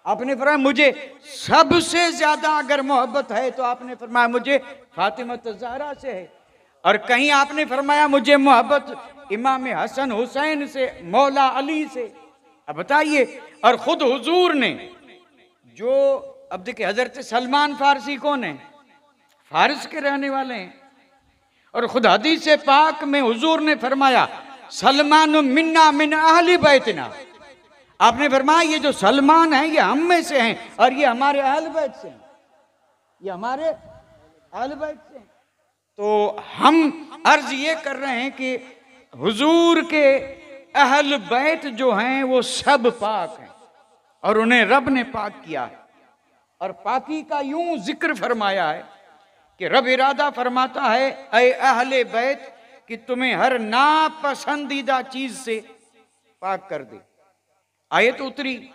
आपने फरमाया मुझे सबसे ज्यादा अगर मोहब्बत है तो आपने फरमाया मुझे फातिमा ज़हरा से है। और कहीं आपने फरमाया मुझे मोहब्बत इमाम हसन हुसैन से, मौला अली से। अब बताइए, और खुद हुजूर ने जो, अब देखिए हजरत सलमान फारसी कौन है, फारिस के रहने वाले हैं, और खुद हदीस पाक में हुजूर ने फरमाया सलमान मिन्ना मिन अहली बैतना। आपने फरमाया ये जो सलमान है ये हम में से हैं और ये हमारे अहल बैत से हैं, ये हमारे अहल बैत से हैं। तो हम अर्ज ये कर रहे हैं कि हुजूर के अहल बैत जो हैं वो सब पाक हैं और उन्हें रब ने पाक किया है। और पाकी का यूं जिक्र फरमाया है कि रब इरादा फरमाता है ऐ अहले बैत कि तुम्हें हर नापसंदीदा चीज से पाक कर दे। आयत उतरी,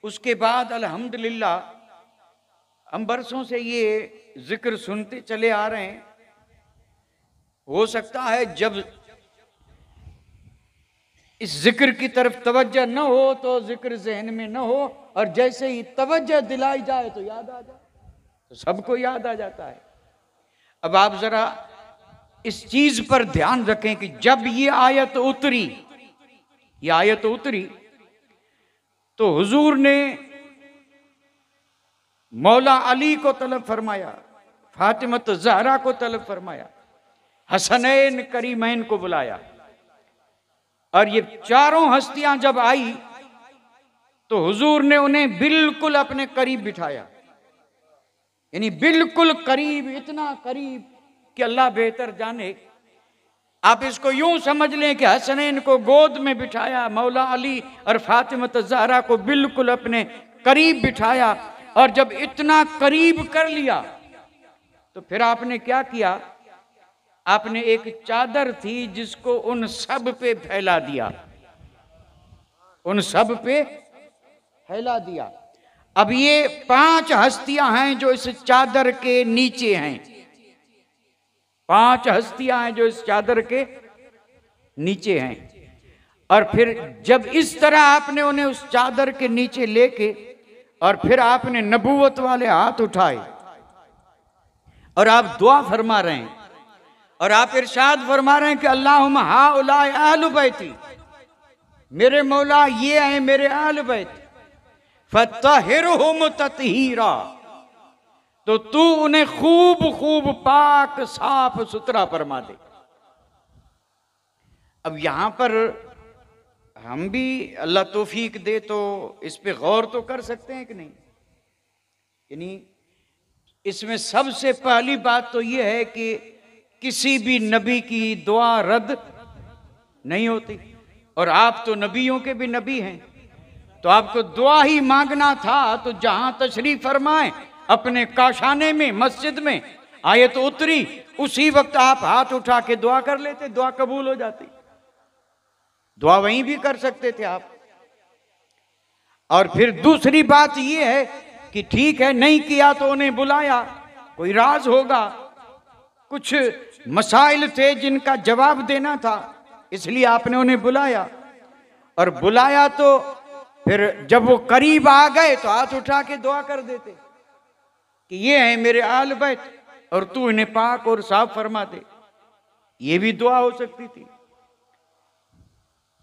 उसके बाद अल्हम्दुलिल्लाह हम बरसों से ये जिक्र सुनते चले आ रहे हैं। हो सकता है जब इस जिक्र की तरफ तवज्जो न हो तो जिक्र जहन में न हो, और जैसे ही तवज्जो दिलाई जाए तो याद आ जाए, तो सबको याद आ जाता है। अब आप जरा इस चीज पर ध्यान रखें कि जब ये आयत उतरी, ये आयत उतरी तो हुजूर ने मौला अली को तलब फरमाया, फातिमत ज़हरा को तलब फरमाया, हसनैन करीमैन को बुलाया। और ये चारों हस्तियां जब आई तो हुजूर ने उन्हें बिल्कुल अपने करीब बिठाया, यानी बिल्कुल करीब, इतना करीब कि अल्लाह बेहतर जाने। आप इसको यूं समझ लें कि हसनैन को गोद में बिठाया, मौला अली और फातिमत ज़हरा को बिल्कुल अपने करीब बिठाया। और जब इतना करीब कर लिया तो फिर आपने क्या किया, आपने एक चादर थी जिसको उन सब पे फैला दिया, उन सब पे फैला दिया। अब ये 5 हस्तियां हैं जो इस चादर के नीचे हैं, 5 हस्तियां हैं जो इस चादर के नीचे हैं। और फिर जब इस तरह आपने उन्हें उस चादर के नीचे लेके और फिर आपने नबूवत वाले हाथ उठाए और आप दुआ फरमा रहे हैं और आप इरशाद फरमा रहे हैं कि अल्लाहुम्मा हाउलाए अहलु बैती, मेरे मौला ये हैं मेरे अहल बैत, फत्तहिरहुम तत्हीरा, तो तू उन्हें खूब खूब पाक साफ सुथरा फरमा दे। अब यहां पर हम भी अल्लाह तौफीक दे तो इस पे गौर तो कर सकते हैं कि नहीं। यानी इसमें सबसे पहली बात तो यह है कि किसी भी नबी की दुआ रद्द नहीं होती, और आप तो नबियों के भी नबी हैं, तो आपको दुआ ही मांगना था तो जहां तशरीफ फरमाएं अपने काशाने में, मस्जिद में आयत उतरी, उसी वक्त आप हाथ उठा के दुआ कर लेते, दुआ कबूल हो जाती। दुआ वहीं भी कर सकते थे आप। और फिर दूसरी बात यह है कि ठीक है नहीं किया तो उन्हें बुलाया, कोई राज होगा, कुछ मसाइल थे जिनका जवाब देना था, इसलिए आपने उन्हें बुलाया। और बुलाया तो फिर जब वो करीब आ गए तो हाथ उठा के दुआ कर देते कि ये हैं मेरे आल बैत और तू इन्हें पाक और साफ फरमा दे। ये भी दुआ हो सकती थी।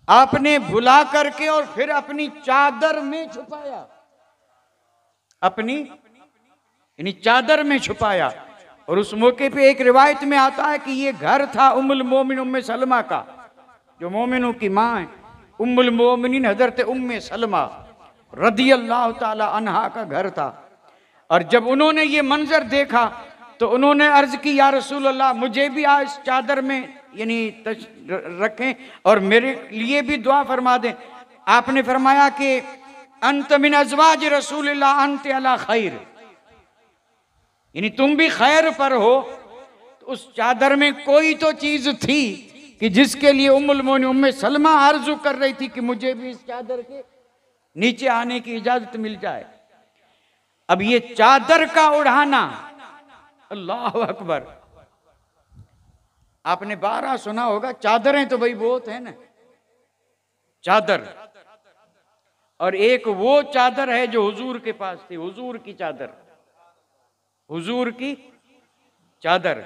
आपने बुला करके और फिर अपनी चादर में छुपाया, अपनी चादर में छुपाया। और उस मौके पे एक रिवायत में आता है कि ये घर था उम्मुल मोमिन उम्मे सलमा का, जो मोमिनों की मां है, उम्मुल मोमिनीन हजरत उम्मे सलमा रदी अल्लाह ताला अन्हा का घर था। और जब उन्होंने ये मंजर देखा तो उन्होंने अर्ज की, या रसूल अल्लाह मुझे भी आज इस चादर में यानी रखें और मेरे लिए भी दुआ फरमा दें। आपने फरमाया कि अंत मिन अज़वाज रसूलिल्लाह अंत अला खैर, यानी तुम भी खैर पर हो। तो उस चादर में कोई तो चीज थी कि जिसके लिए उम्मुल मोमिनीन उम्मे सलमा आरजू कर रही थी कि मुझे भी इस चादर के नीचे आने की इजाजत मिल जाए। अब ये चादर का उड़ाना, अल्लाह अकबर, आपने 12 सुना होगा। चादरें तो भाई बहुत है ना, चादर, और एक वो चादर है जो हुजूर के पास थी, हुजूर की चादर, हुजूर की चादर।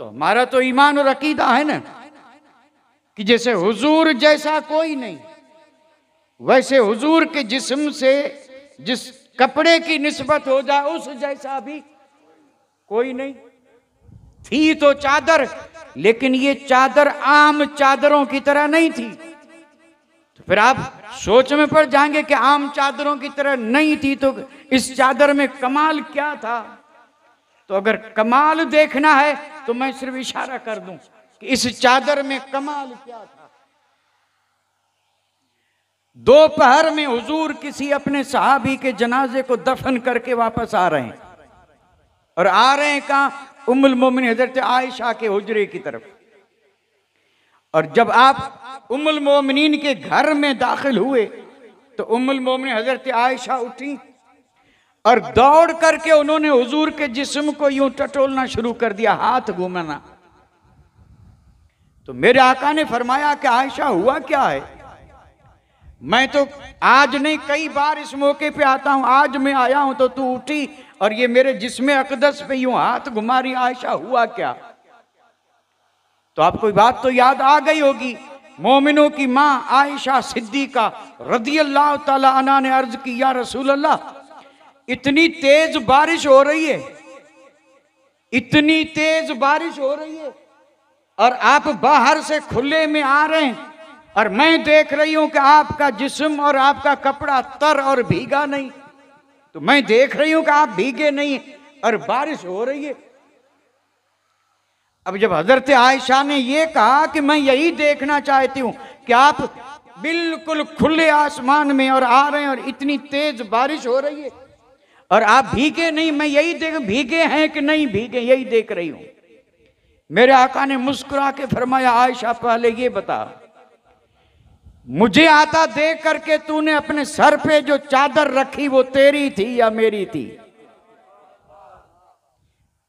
तो हमारा तो ईमान और अकीदा है ना कि जैसे हुजूर जैसा कोई नहीं, वैसे हुजूर के जिस्म से जिस कपड़े की निस्बत हो जाए उस जैसा भी कोई नहीं। थी तो चादर, लेकिन ये चादर आम चादरों की तरह नहीं थी। तो फिर आप सोच में पड़ जाएंगे कि आम चादरों की तरह नहीं थी तो इस चादर में कमाल क्या था। तो अगर कमाल देखना है तो मैं सिर्फ इशारा कर दूं कि इस चादर में कमाल क्या था। दोपहर में हुजूर किसी अपने सहाबी के जनाजे को दफन करके वापस आ रहे हैं, और आ रहे हैं कहां, उम्मुल मोमिनीन हजरत आयशा के हुजरे की तरफ। और जब आप उम्मुल मोमिनीन के घर में दाखिल हुए तो उम्मुल मोमिनीन हजरत आयशा उठी और दौड़ करके उन्होंने हुजूर के जिस्म को यूं टटोलना शुरू कर दिया, हाथ घूमना। तो मेरे आका ने फरमाया कि आयशा हुआ क्या है? मैं तो आज नहीं कई बार इस मौके पे आता हूं, आज मैं आया हूं तो तू उठी और ये मेरे जिस्म अक़दस पे यूं हाथ घुमा रही, आयशा हुआ क्या? तो आपको बात तो याद आ गई होगी। मोमिनों की मां आयशा सिद्दीका रज़ी अल्लाह ताला अन्हा ने अर्ज की, या रसूल अल्लाह इतनी तेज बारिश हो रही है, इतनी तेज बारिश हो रही है, और आप बाहर से खुले में आ रहे हैं, और मैं देख रही हूं कि आपका जिस्म और आपका कपड़ा तर और भीगा नहीं। तो मैं देख रही हूं कि आप भीगे नहीं और बारिश हो रही है। अब जब हजरत आयशा ने यह कहा कि मैं यही देखना चाहती हूं कि आप बिल्कुल खुले आसमान में और आ रहे हैं और इतनी तेज बारिश हो रही है और आप भीगे नहीं, मैं यही देख, भीगे हैं कि नहीं भीगे, यही देख रही हूं। मेरे आका ने मुस्कुरा के फरमाया, आयशा पहले ये बता, मुझे आता देख करके तूने अपने सर पे जो चादर रखी वो तेरी थी या मेरी थी?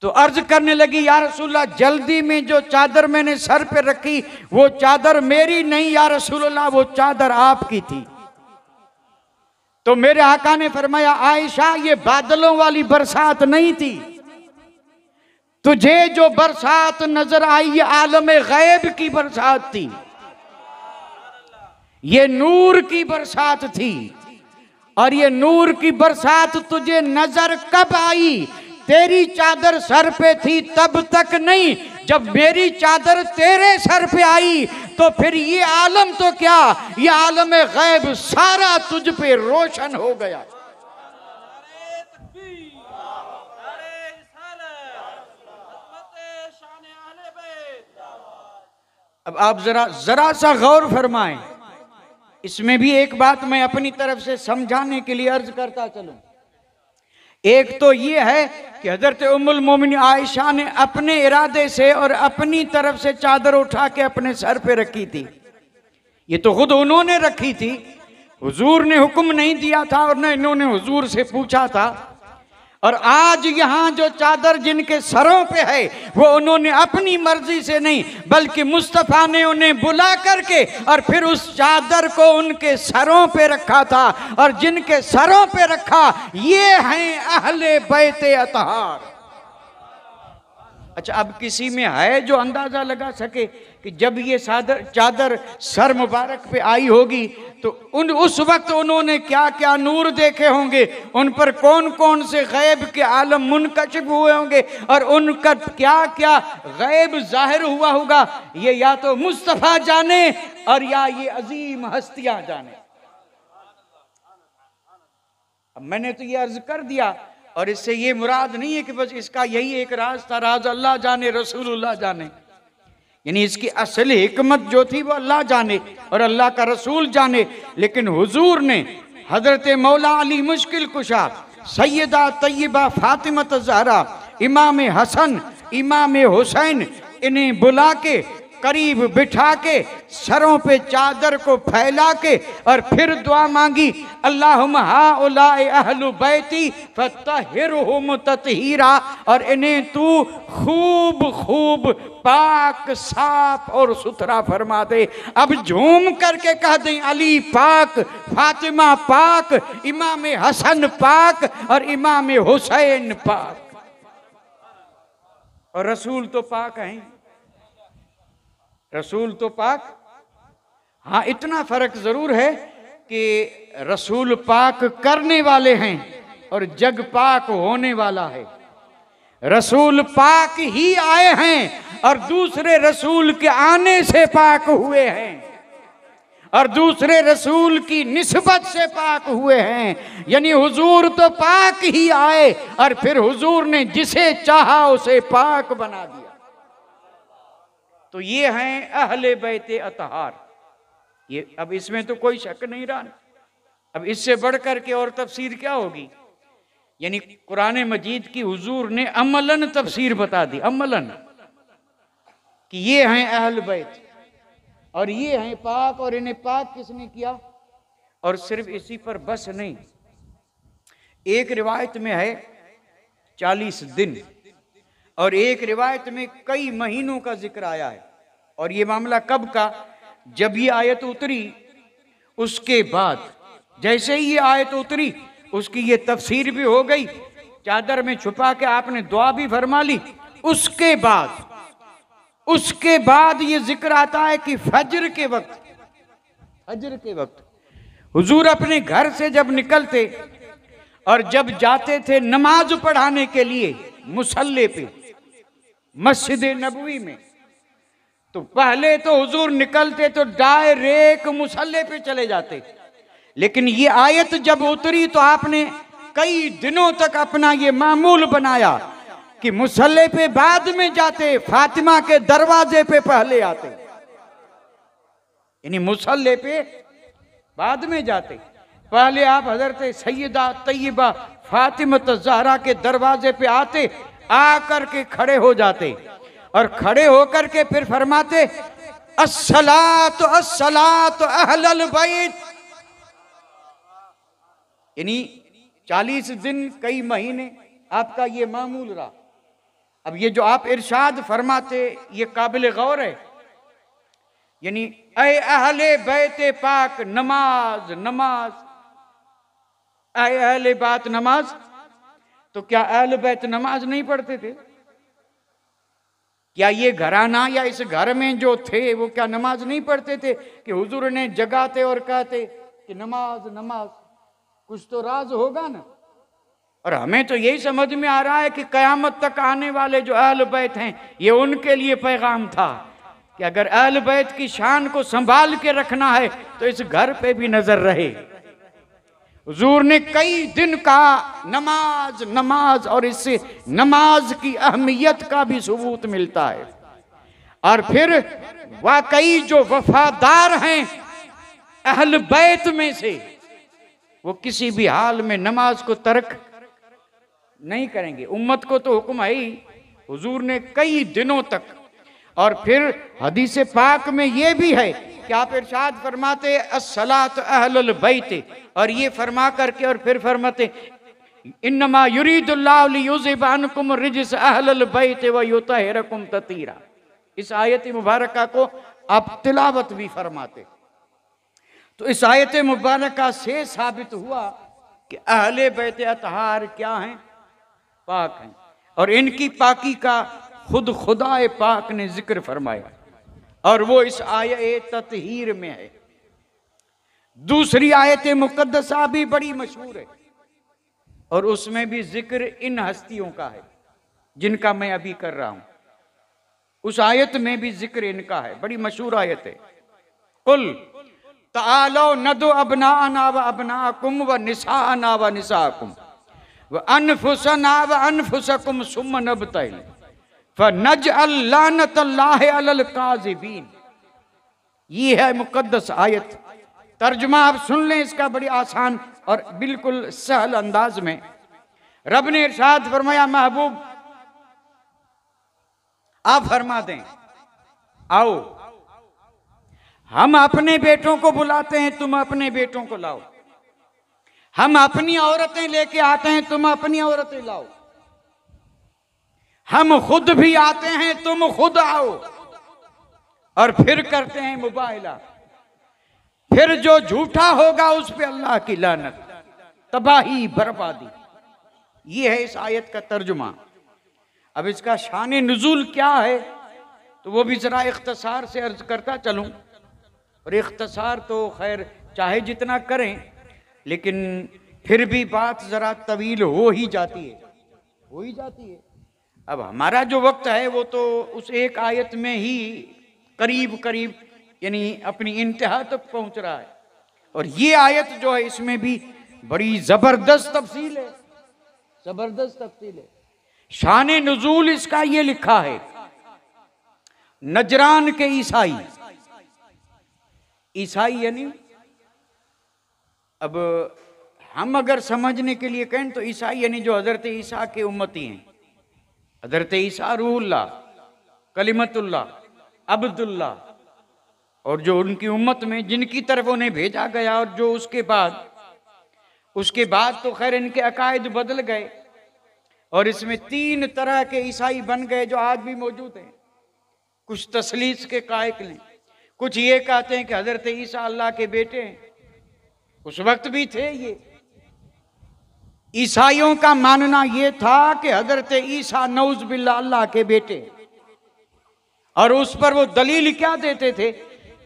तो अर्ज करने लगी, या रसूलल्लाह जल्दी में जो चादर मैंने सर पे रखी वो चादर मेरी नहीं या रसूलल्लाह, वो चादर आपकी थी। तो मेरे आका ने फरमाया, आयशा ये बादलों वाली बरसात नहीं थी, तुझे जो बरसात नजर आई ये आलम गैब की बरसात थी, ये नूर की बरसात थी। और ये नूर की बरसात तुझे नजर कब आई? तेरी चादर सर पे थी तब तक नहीं, जब मेरी चादर तेरे सर पे आई तो फिर ये आलम तो क्या, ये आलम गैब सारा तुझ पे रोशन हो गया। अब आप जरा सा गौर फरमाएं, इसमें भी एक बात मैं अपनी तरफ से समझाने के लिए अर्ज करता चलूं। एक तो ये है कि हजरत उम्मुल मोमिनीन आयशा ने अपने इरादे से और अपनी तरफ से चादर उठा के अपने सर पे रखी थी, ये तो खुद उन्होंने रखी थी, हुजूर ने हुक्म नहीं दिया था और न इन्होंने हुजूर से पूछा था। और आज यहां जो चादर जिनके सरों पे है वो उन्होंने अपनी मर्जी से नहीं बल्कि मुस्तफा ने उन्हें बुला करके और फिर उस चादर को उनके सरों पे रखा था, और जिनके सरों पे रखा ये हैं अहले बैते अतहार। अच्छा, अब किसी में है जो अंदाजा लगा सके कि जब ये चादर सर मुबारक पे आई होगी तो उस वक्त उन्होंने क्या क्या नूर देखे होंगे, उन पर कौन कौन से गैब के आलम मुनकशिफ हुए होंगे और उनका क्या क्या गैब जाहिर हुआ होगा, ये या तो मुस्तफा जाने और या ये अजीम हस्तियां जाने। अब मैंने तो ये अर्ज कर दिया, और इससे ये मुराद नहीं है कि बस इसका यही एक राज था, राज अल्लाह जाने रसूलुल्लाह जाने, यानी इसकी असल हिकमत जो थी वो अल्लाह जाने और अल्लाह का रसूल जाने। लेकिन हुजूर ने हजरत मौला अली मुश्किल कुशा, सैयदा तैयबा फातिमा ज़हरा, इमाम हसन, इमाम हुसैन, इन्हें बुला के करीब बिठा के सरों पे चादर को फैला के और फिर दुआ मांगी, अल्लाहुम्मा हाउलाए अहलु बैती फत्तहिरहुम तत्हीरा, और इन्हें तू खूब खूब पाक साफ और सुथरा फरमा दे। अब झूम करके कह दें, अली पाक, फातिमा पाक, इमाम हसन पाक और इमाम हुसैन पाक। और रसूल तो पाक हैं, रसूल तो पाक। हाँ, इतना फर्क जरूर है कि रसूल पाक करने वाले हैं और जग पाक होने वाला है। रसूल पाक ही आए हैं और दूसरे रसूल के आने से पाक हुए हैं और दूसरे रसूल की निस्बत से पाक हुए हैं। यानी हुजूर तो पाक ही आए और फिर हुजूर ने जिसे चाहा उसे पाक बना दिया। तो ये हैं अहले बैते अतहार। ये अब इसमें तो कोई शक नहीं रहा। अब इससे बढ़कर के और तफसीर क्या होगी? यानी कुरान मजीद की हुजूर ने अमलन तफसीर बता दी, अमलन, कि ये हैं अहल बैत और ये हैं पाक, और इन्हें पाक किसने किया? और सिर्फ इसी पर बस नहीं, एक रिवायत में है 40 दिन और एक रिवायत में कई महीनों का जिक्र आया है। और ये मामला कब का? जब ये आयत उतरी उसके बाद, जैसे ही ये आयत उतरी उसकी ये तफसीर भी हो गई, चादर में छुपा के आपने दुआ भी फरमा ली। उसके बाद ये जिक्र आता है कि फजर के वक्त हुजूर अपने घर से जब निकलते और जब जाते थे नमाज पढ़ाने के लिए मुसल्ले पे मस्जिद नबवी में, तो पहले तो हुजूर निकलते तो डायरेक्ट मुसल्ले पे चले जाते, लेकिन ये आयत जब उतरी तो आपने कई दिनों तक अपना ये मामूल बनाया कि मुसल्ले पे बाद में जाते, फातिमा के दरवाजे पे पहले आते, यानी मुसल्ले पे बाद में जाते। पहले आप हजरत सैयदा तैयबा फातिमा ज़हरा के दरवाजे पे आते, आकर के खड़े हो जाते और खड़े होकर के फिर फरमाते अस्सलातु अस्सलातु अहलल बैत, यानी 40 दिन कई महीने आपका ये मामूल रहा। अब ये जो आप इरशाद फरमाते ये काबिल गौर है, यानी ऐ अहले बैते पाक नमाज नमाज, ऐ अहले बात नमाज। तो क्या अहले बैत नमाज नहीं पढ़ते थे? क्या ये घराना या इस घर में जो थे वो क्या नमाज नहीं पढ़ते थे कि हुजूर ने जगाते और कहते कि नमाज नमाज? कुछ तो राज होगा ना। और हमें तो यही समझ में आ रहा है कि कयामत तक आने वाले जो अहल बैत हैं ये उनके लिए पैगाम था कि अगर अहल बैत की शान को संभाल के रखना है तो इस घर पे भी नजर रहे। हुजूर ने कई दिन कहा नमाज नमाज, और इससे नमाज की अहमियत का भी सबूत मिलता है। और फिर वाकई जो वफादार हैं अहल बैत में से, वो किसी भी हाल में नमाज को तर्क नहीं करेंगे। उम्मत को तो हुक्म है ही, हुजूर ने कई दिनों तक। और फिर हदीस पाक में ये भी है कि आप इरशाद फरमाते अस्सलात अहलुल बैत, और ये फरमा करके और फिर फरमाते इन्नमा युरीदुल्लाहु लियुज़हिब अन्कुम रिज्स अहलुल बैत व युतहिरकुम ततीरा। इस आयत मुबारका को आप तिलावत भी फरमाते। तो इस आयत मुबारका से साबित हुआ कि अहले बैत अतहार क्या हैं? पाक हैं। और इनकी पाकी का खुद खुदाए पाक ने जिक्र फरमाया, और वो इस आयत ततहीर में है। दूसरी आयत मुकद्दसा भी बड़ी मशहूर है, और उसमें भी जिक्र इन हस्तियों का है जिनका मैं अभी कर रहा हूं। उस आयत में भी जिक्र इनका है, बड़ी मशहूर आयत है। कुल तालो नदु अबनाअना व अबनाकुम व निसाअना व निसाकुम व अनफुसना व अनफुसकुम सुम्मा नबतहिल फनजअल लानतल्लाहि अलल काज़िबीन। ये है मुकद्दस आयत। तर्जुमा आप सुन लें इसका, बड़ी आसान और बिल्कुल सहल अंदाज में। रब ने इरशाद फरमाया महबूब आप फरमा दें आओ, हम अपने बेटों को बुलाते हैं, तुम अपने बेटों को लाओ। हम अपनी औरतें लेके आते हैं, तुम अपनी औरतें लाओ। हम खुद भी आते हैं, तुम खुद आओ। और फिर करते हैं मुबाहिला। फिर जो झूठा होगा उस पे अल्लाह की लानत, तबाही, बर्बादी। ये है इस आयत का तर्जुमा। अब इसका शान नुज़ूल क्या है तो वो भी जरा इख्तसार से अर्ज करता चलूं। और इख्तसार तो खैर चाहे जितना करें, लेकिन फिर भी बात जरा तवील हो ही जाती है। अब हमारा जो वक्त है वो तो उस एक आयत में ही करीब करीब यानी अपनी इंतहा तक पहुंच रहा है। और ये आयत जो है इसमें भी बड़ी जबरदस्त तफसील है, शान नुज़ूल इसका ये लिखा है। नजरान के ईसाई यानी अब हम अगर समझने के लिए कहें तो ईसाई यानी जो हजरत ईसा के उम्मती हैं। हजरत ईसा रूहुल्लाह, कलिमतुल्लाह, अब्दुल्लाह, और जो उनकी उम्मत में जिनकी तरफ उन्हें भेजा गया, और जो उसके बाद तो खैर इनके अकायद बदल गए, और इसमें 3 तरह के ईसाई बन गए जो आज भी मौजूद हैं। कुछ तसलीस के कायिल हैं, कुछ ये कहते हैं कि हजरत ईसा अल्लाह के बेटे हैं। उस वक्त भी थे ये। ईसाइयों का मानना यह था कि हजरत ईसा नऊज़ बिल्लाह अल्लाह के बेटे, और उस पर वो दलील क्या देते थे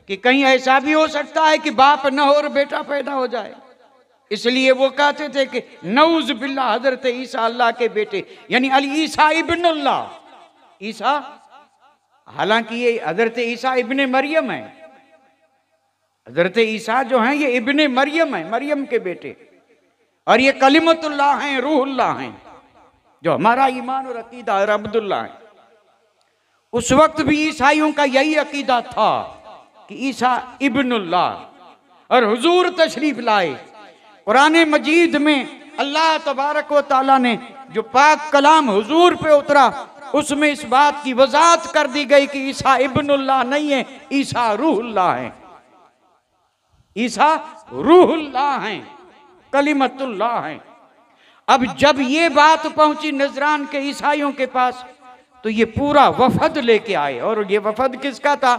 कि कहीं ऐसा भी हो सकता है कि बाप न हो और बेटा पैदा हो जाए। इसलिए वो कहते थे कि नऊज बिल्ला हजरत ईसा अल्लाह के बेटे, यानी अली ईसा इब्नुल्लाह। ईसा, हालांकि ये हजरत ईसा इब्ने मरियम है। हजरत ईसा जो हैं ये इब्ने मरियम है, मरियम के बेटे, और ये कलिमतुल्लाह हैं, रूहुल्लाह हैं, जो हमारा ईमान और अकीदा और अब्दुल्लाह है। उस वक्त भी ईसाइयों का यही अकीदा था कि ईसा इब्नुल्लाह। और हुजूर तशरीफ लाए, कुरान मजीद में अल्लाह तबारक व तआला ने जो पाक कलाम हुजूर पे उतरा, उसमें इस बात की वजाहत कर दी गई कि ईसा इब्नुल्लाह नहीं है, ईसा रूहुल्लाह है। ईसा रूहुल्लाह हैं, कलिमतुल्लाह हैं। अब जब ये बात पहुंची नजरान के ईसाइयों के पास, तो ये पूरा वफद लेके आए। और ये वफद किसका था?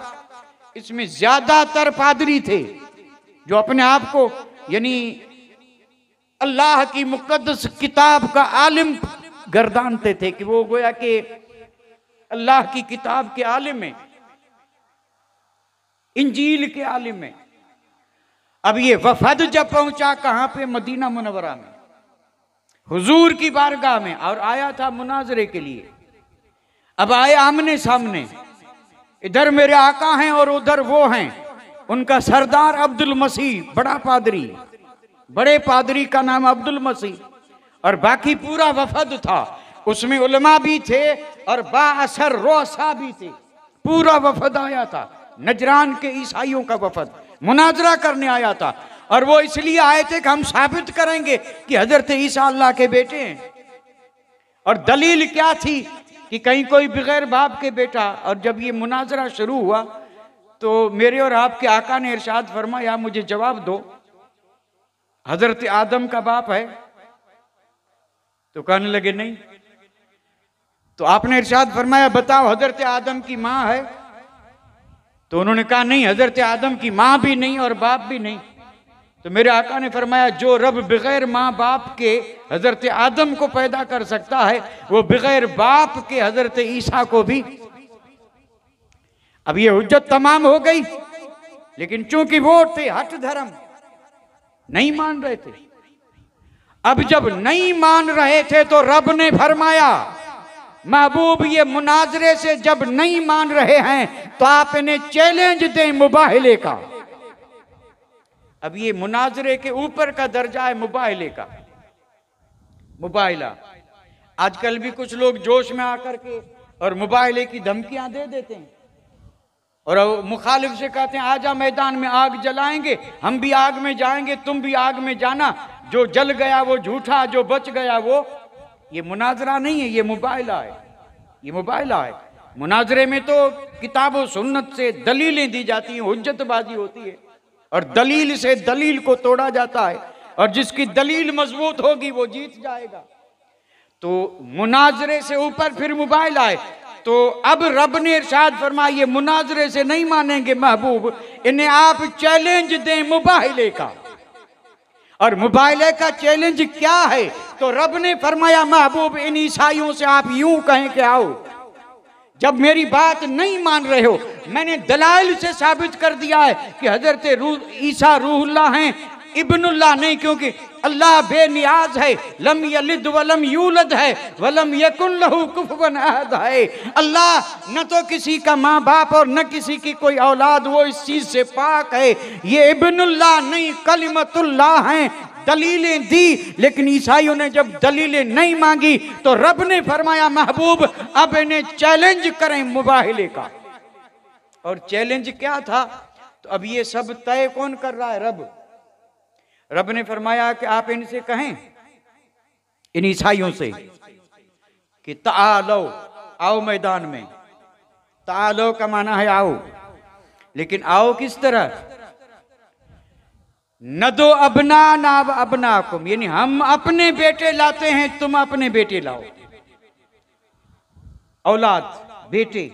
इसमें ज्यादातर पादरी थे जो अपने आप को यानी अल्लाह की मुकद्दस किताब का आलिम गर्दानते थे कि वो गोया कि अल्लाह की किताब के आलिम है, इंजील के आलिम है। अब ये वफद जब पहुंचा कहां पे? मदीना मुनव्वरा में, हुजूर की बारगाह में, और आया था मुनाजरे के लिए। अब आए आमने सामने, इधर मेरे आका हैं और उधर वो हैं, उनका सरदार अब्दुल मसीह, बड़ा पादरी, बड़े पादरी का नाम अब्दुल मसीह, और बाकी पूरा वफद था। उसमें उलमा भी थे और बाअसर रोसा भी थे। पूरा वफद आया था, नजरान के ईसाइयों का वफद मुनाजरा करने आया था। और वो इसलिए आए थे कि हम साबित करेंगे कि हजरत ईसा अल्लाह के बेटे हैं। और दलील क्या थी कि कहीं कोई बगैर बाप के बेटा। और जब ये मुनाजरा शुरू हुआ तो मेरे और आपके आका ने इरशाद फरमाया, मुझे जवाब दो, हजरत आदम का बाप है? तो कहने लगे नहीं। तो आपने इरशाद फरमाया, बताओ हजरत आदम की माँ है? तो उन्होंने कहा नहीं, हजरत आदम की माँ भी नहीं और बाप भी नहीं। तो मेरे आका ने फरमाया, जो रब बगैर माँ बाप के हजरत आदम को पैदा कर सकता है, वो बगैर बाप के हजरत ईसा को भी। अब ये हुज्जत तमाम हो गई, लेकिन चूंकि वो थे हठ धर्म, नहीं मान रहे थे। अब जब नहीं मान रहे थे तो रब ने फरमाया, महबूब ये मुनाजरे से जब नहीं मान रहे हैं तो आप इन्हें चैलेंज दें मुबाहिले का। अब ये मुनाजरे के ऊपर का दर्जा है मुबाहिले का। मुबाहिला आजकल भी कुछ लोग जोश में आकर के और मुबाहिले की धमकियां दे देते हैं और मुखालिफ से कहते हैं आजा मैदान में आग जलाएंगे, हम भी आग में जाएंगे, तुम भी आग में जाना, जो जल गया वो झूठा, जो बच गया वो। ये मुनाजरा नहीं है, ये मुबाहिला है। ये मुबाहिला है। मुनाजरे में तो किताब और सुन्नत से दलीलें दी जाती हैं, हुज्जतबाजी होती है और दलील से दलील को तोड़ा जाता है और जिसकी दलील मजबूत होगी वो जीत जाएगा। तो मुनाजरे से ऊपर फिर मुबाहिला है। तो अब रब ने इरशाद फरमाया, ये मुनाजरे से नहीं मानेंगे महबूब, इन्हें आप चैलेंज दें मुबाहिले का। और मुबाहिले का चैलेंज क्या है? तो रब ने फरमाया, महबूब इन ईसाइयों से आप यूं कहें कि आओ, जब मेरी बात नहीं मान रहे हो, मैंने दलाइल से साबित कर दिया है कि हजरत ईसा रूहुल्लाह हैं, इब्नुल्लाह नहीं, क्योंकि अल्लाह बेनियाज है, लम यलिद वलम यूलद है, वलम यकुन लहू कुफुवन अहद है। अल्लाह न तो किसी का माँ बाप और न किसी की कोई औलाद, वो इस चीज से पाक है। ये इब्नुल्लाह नहीं, कलिमतुल्लाह हैं। दलीलें दी, लेकिन ईसाइयों ने जब दलीलें नहीं मांगी तो रब ने फरमाया, महबूब अब इन्हें चैलेंज करें मुबाहिले का। और चैलेंज क्या था? तो अब ये सब तय कौन कर रहा है? रब। रब ने फरमाया कि आप इनसे कहें, इन ईसाइयों से, कि तालो, आओ मैदान में। तालो का माना है आओ, लेकिन आओ किस तरह? न दो अबना ना अबनाकुम, यानी हम अपने बेटे लाते हैं, तुम अपने बेटे लाओ, औलाद, बेटे।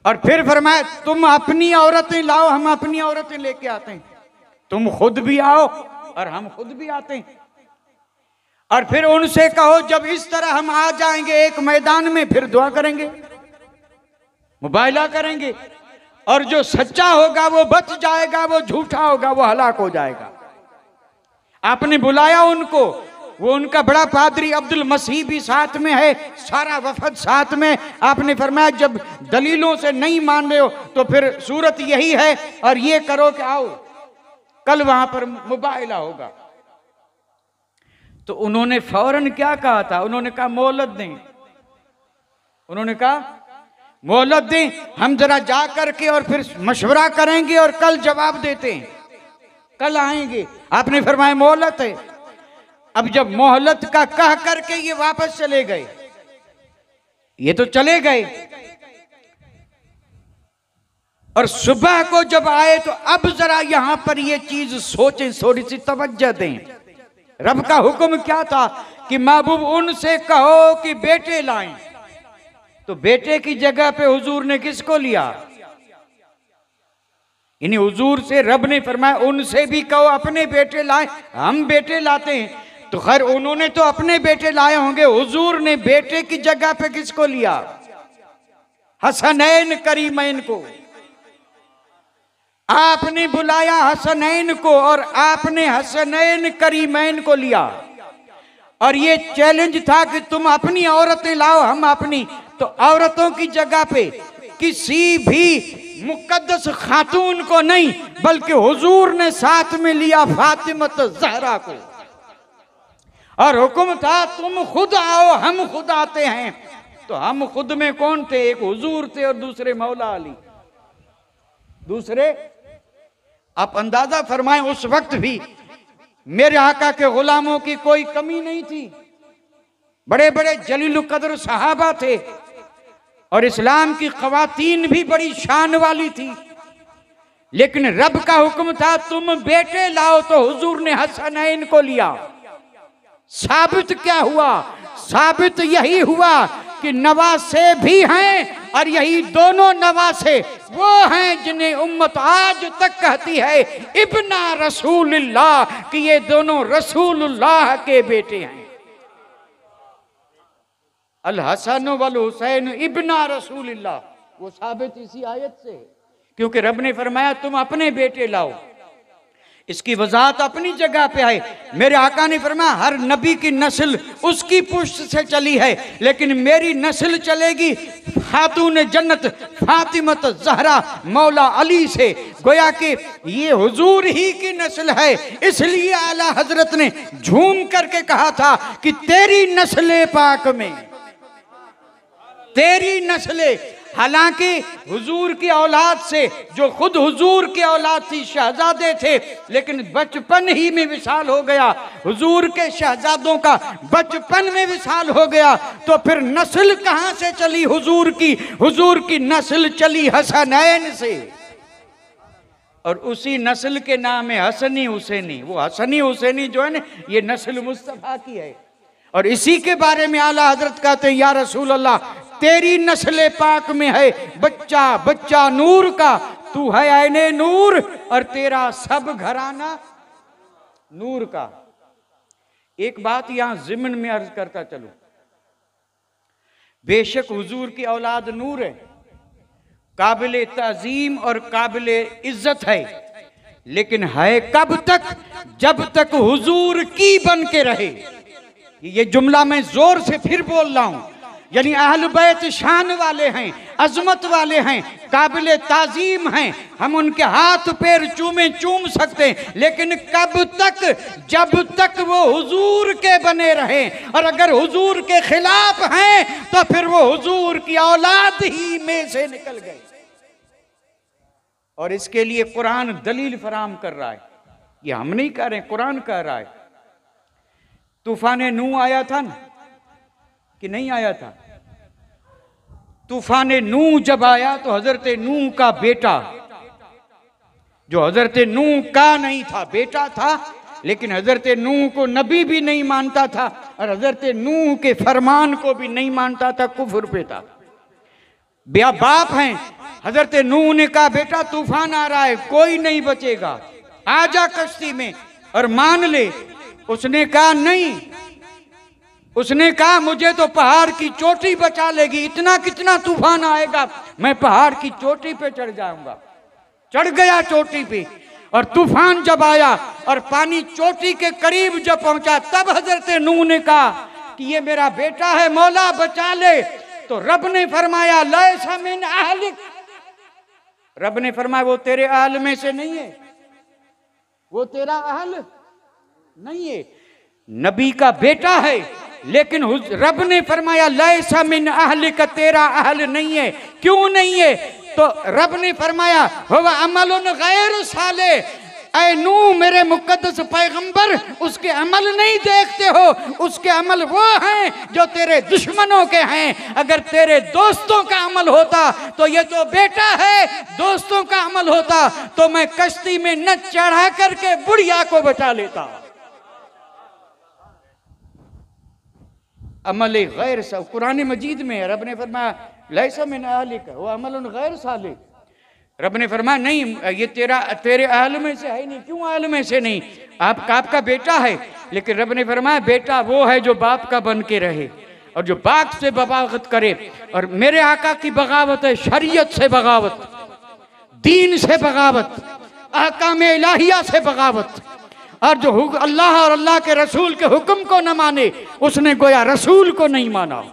और फिर फरमाया, तुम अपनी औरतें लाओ, हम अपनी औरतें लेके आते हैं, तुम खुद भी आओ और हम खुद भी आते हैं। और फिर उनसे कहो, जब इस तरह हम आ जाएंगे एक मैदान में, फिर दुआ करेंगे, मुबाहिला करेंगे, और जो सच्चा होगा वो बच जाएगा, वो झूठा होगा वो हलाक हो जाएगा। आपने बुलाया उनको, वो उनका बड़ा पादरी अब्दुल मसीह भी साथ में है, सारा वफद साथ में। आपने फरमाया जब दलीलों से नहीं मान रहे हो तो फिर सूरत यही है और ये करो कि आओ कल वहां पर मुबाहिला होगा। तो उन्होंने फौरन क्या कहा था, उन्होंने कहा मोहलत दें, उन्होंने कहा मोहलत दें, हम जरा जा करके और फिर मशवरा करेंगे और कल जवाब देते हैं, कल आएंगे। आपने फरमाया मोहलत है। अब जब मोहलत का कह करके ये वापस चले गए, ये तो चले गए, और सुबह को जब आए तो अब जरा यहां पर ये चीज सोचें, थोड़ी सी तवज्जो दें। रब का हुक्म क्या था कि महबूब उनसे कहो कि बेटे लाएं, तो बेटे की जगह पे हुजूर ने किसको लिया? इन्हीं हुजूर से रब ने फरमाया उनसे भी कहो अपने बेटे लाएं, हम बेटे लाते हैं। तो खैर उन्होंने तो अपने बेटे लाए होंगे, हुजूर ने बेटे की जगह पे किसको लिया? हसनैन करीमैन को। आपने बुलाया हसनैन को और आपने हसनैन करीमैन को लिया, और ये चैलेंज था कि तुम अपनी औरतें लाओ, हम अपनी। तो औरतों की जगह पे किसी भी मुकद्दस खातून को नहीं, बल्कि हुजूर ने साथ में लिया फातिमत ज़हरा को, और हुक्म था तुम खुद आओ, हम खुद आते हैं। तो हम खुद में कौन थे? एक हुजूर थे और दूसरे मौला अली, दूसरे। आप अंदाजा फरमाएं उस वक्त भी मेरे आका के गुलामों की कोई कमी नहीं थी, बड़े बड़े जलील कदर सहाबा थे, और इस्लाम की ख़वातीन भी बड़ी शान वाली थी। लेकिन रब का हुक्म था तुम बेटे लाओ, तो हुजूर ने हसनैन को लिया। साबित क्या हुआ? साबित यही हुआ कि नवासे भी हैं, और यही दोनों नवासे वो हैं जिन्हें उम्मत आज तक कहती है इब्ना रसूलुल्लाह, कि ये दोनों रसूलुल्लाह के बेटे हैं। अल हसन वल हुसैन इब्ना रसूलुल्लाह, वो साबित इसी आयत से, क्योंकि रब ने फरमाया तुम अपने बेटे लाओ। इसकी वजाहत अपनी जगह पे है। मेरे आका ने फरमाया हर नबी की नस्ल उसकी पुष्ट से चली है, लेकिन मेरी नस्ल चलेगी खातून जन्नत फातिमत ज़हरा मौला अली से। गोया कि ये हुजूर ही की नस्ल है, इसलिए आला हजरत ने झूम करके कहा था कि तेरी नस्ल पाक में, तेरी नस्ल। हालांकि हुजूर की औलाद से, जो खुद हुजूर की औलाद थी, शहजादे थे, लेकिन बचपन ही में विशाल हो गया। हुजूर के शहजादों का बचपन में विशाल हो गया, तो फिर नस्ल कहां से चली हुजूर की? हुजूर की नस्ल चली हसनैन से, और उसी नस्ल के नाम है हसनी हुसैनी। वो हसनी हुसैनी जो है ना, ये नस्ल मुस्तफा की है। और इसी के बारे में आला हजरत कहते हैं या रसूल अल्लाह, तेरी नस्ल पाक में है बच्चा बच्चा नूर का, तू है आईने नूर, और तेरा सब घराना नूर का। एक बात यहां ज़िम्न में अर्ज करता चलो, बेशक हुजूर की औलाद नूर है, काबिल ताजीम और काबिल इज्जत है, लेकिन है कब तक? जब तक हुजूर की बन के रहे। ये जुमला मैं जोर से फिर बोल रहा हूं, यानी अहल बैत शान वाले हैं, अजमत वाले हैं, काबिल ताजीम हैं, हम उनके हाथ पैर चूम सकते हैं, लेकिन कब तक? जब तक वो हुजूर के बने रहें। और अगर हुजूर के खिलाफ हैं तो फिर वो हुजूर की औलाद ही में से निकल गए। और इसके लिए कुरान दलील फराम कर रहा है, ये हम नहीं कह रहे, कुरान कह रहा है। तूफान नूह आया था ना कि नहीं आया था? तूफान नूह जब आया तो हजरत नूह का बेटा, जो हजरत नूह का नहीं था, बेटा था, लेकिन हजरत नूह को नबी भी नहीं मानता था और हजरत नूह के फरमान को भी नहीं मानता था, कुफ्र पे था। बाप हैं, हजरत नूह ने कहा बेटा तूफान आ रहा है, कोई नहीं बचेगा, आजा कश्ती में और मान ले। उसने कहा नहीं, उसने कहा मुझे तो पहाड़ की चोटी बचा लेगी, इतना कितना तूफान आएगा, मैं पहाड़ की चोटी पे चढ़ जाऊंगा। चढ़ गया चोटी पे और तूफान जब आया और पानी चोटी के करीब जब पहुंचा, तब हजरत नूह ने कहा कि ये मेरा बेटा है, मौला बचा ले। तो रब ने फरमाया लैसा मिन अहलिक, रब ने फरमाया वो तेरे अहल में से नहीं है, वो तेरा अहल नहीं है, नबी का बेटा है। लेकिन रब ने फरमाया लैसा मिन अहलिक, तेरा अहल नहीं है। क्यों नहीं है? तो रब ने फरमाया हुवा अमलुन गैर साले, ऐ नूह मेरे मुकद्दस पैगंबर, उसके अमल नहीं देखते हो, उसके अमल वो हैं जो तेरे दुश्मनों के हैं। अगर तेरे दोस्तों का अमल होता तो ये तो बेटा है, दोस्तों का अमल होता तो मैं कश्ती में न चढ़ा करके बुढ़िया को बचा लेता। अमल गैर सा कुरान मजीद में है, रब ने फरमाया लैसा मिन अहलिक वो अमल गैर साले। रब ने फरमाया नहीं, ये तेरे अहल में से है नहीं। क्यों अहल में से नहीं? आपका बेटा है। लेकिन रब ने फरमाया बेटा वो है जो बाप का बन के रहे और जो बाप से बगावत करे। और मेरे आका की बगावत है शरीयत से बगावत, दीन से बगावत, अहकाम इलाहिया से बगावत। और जो अल्लाह और अल्लाह के रसूल के हुक्म को न माने उसने गोया रसूल को नहीं माना।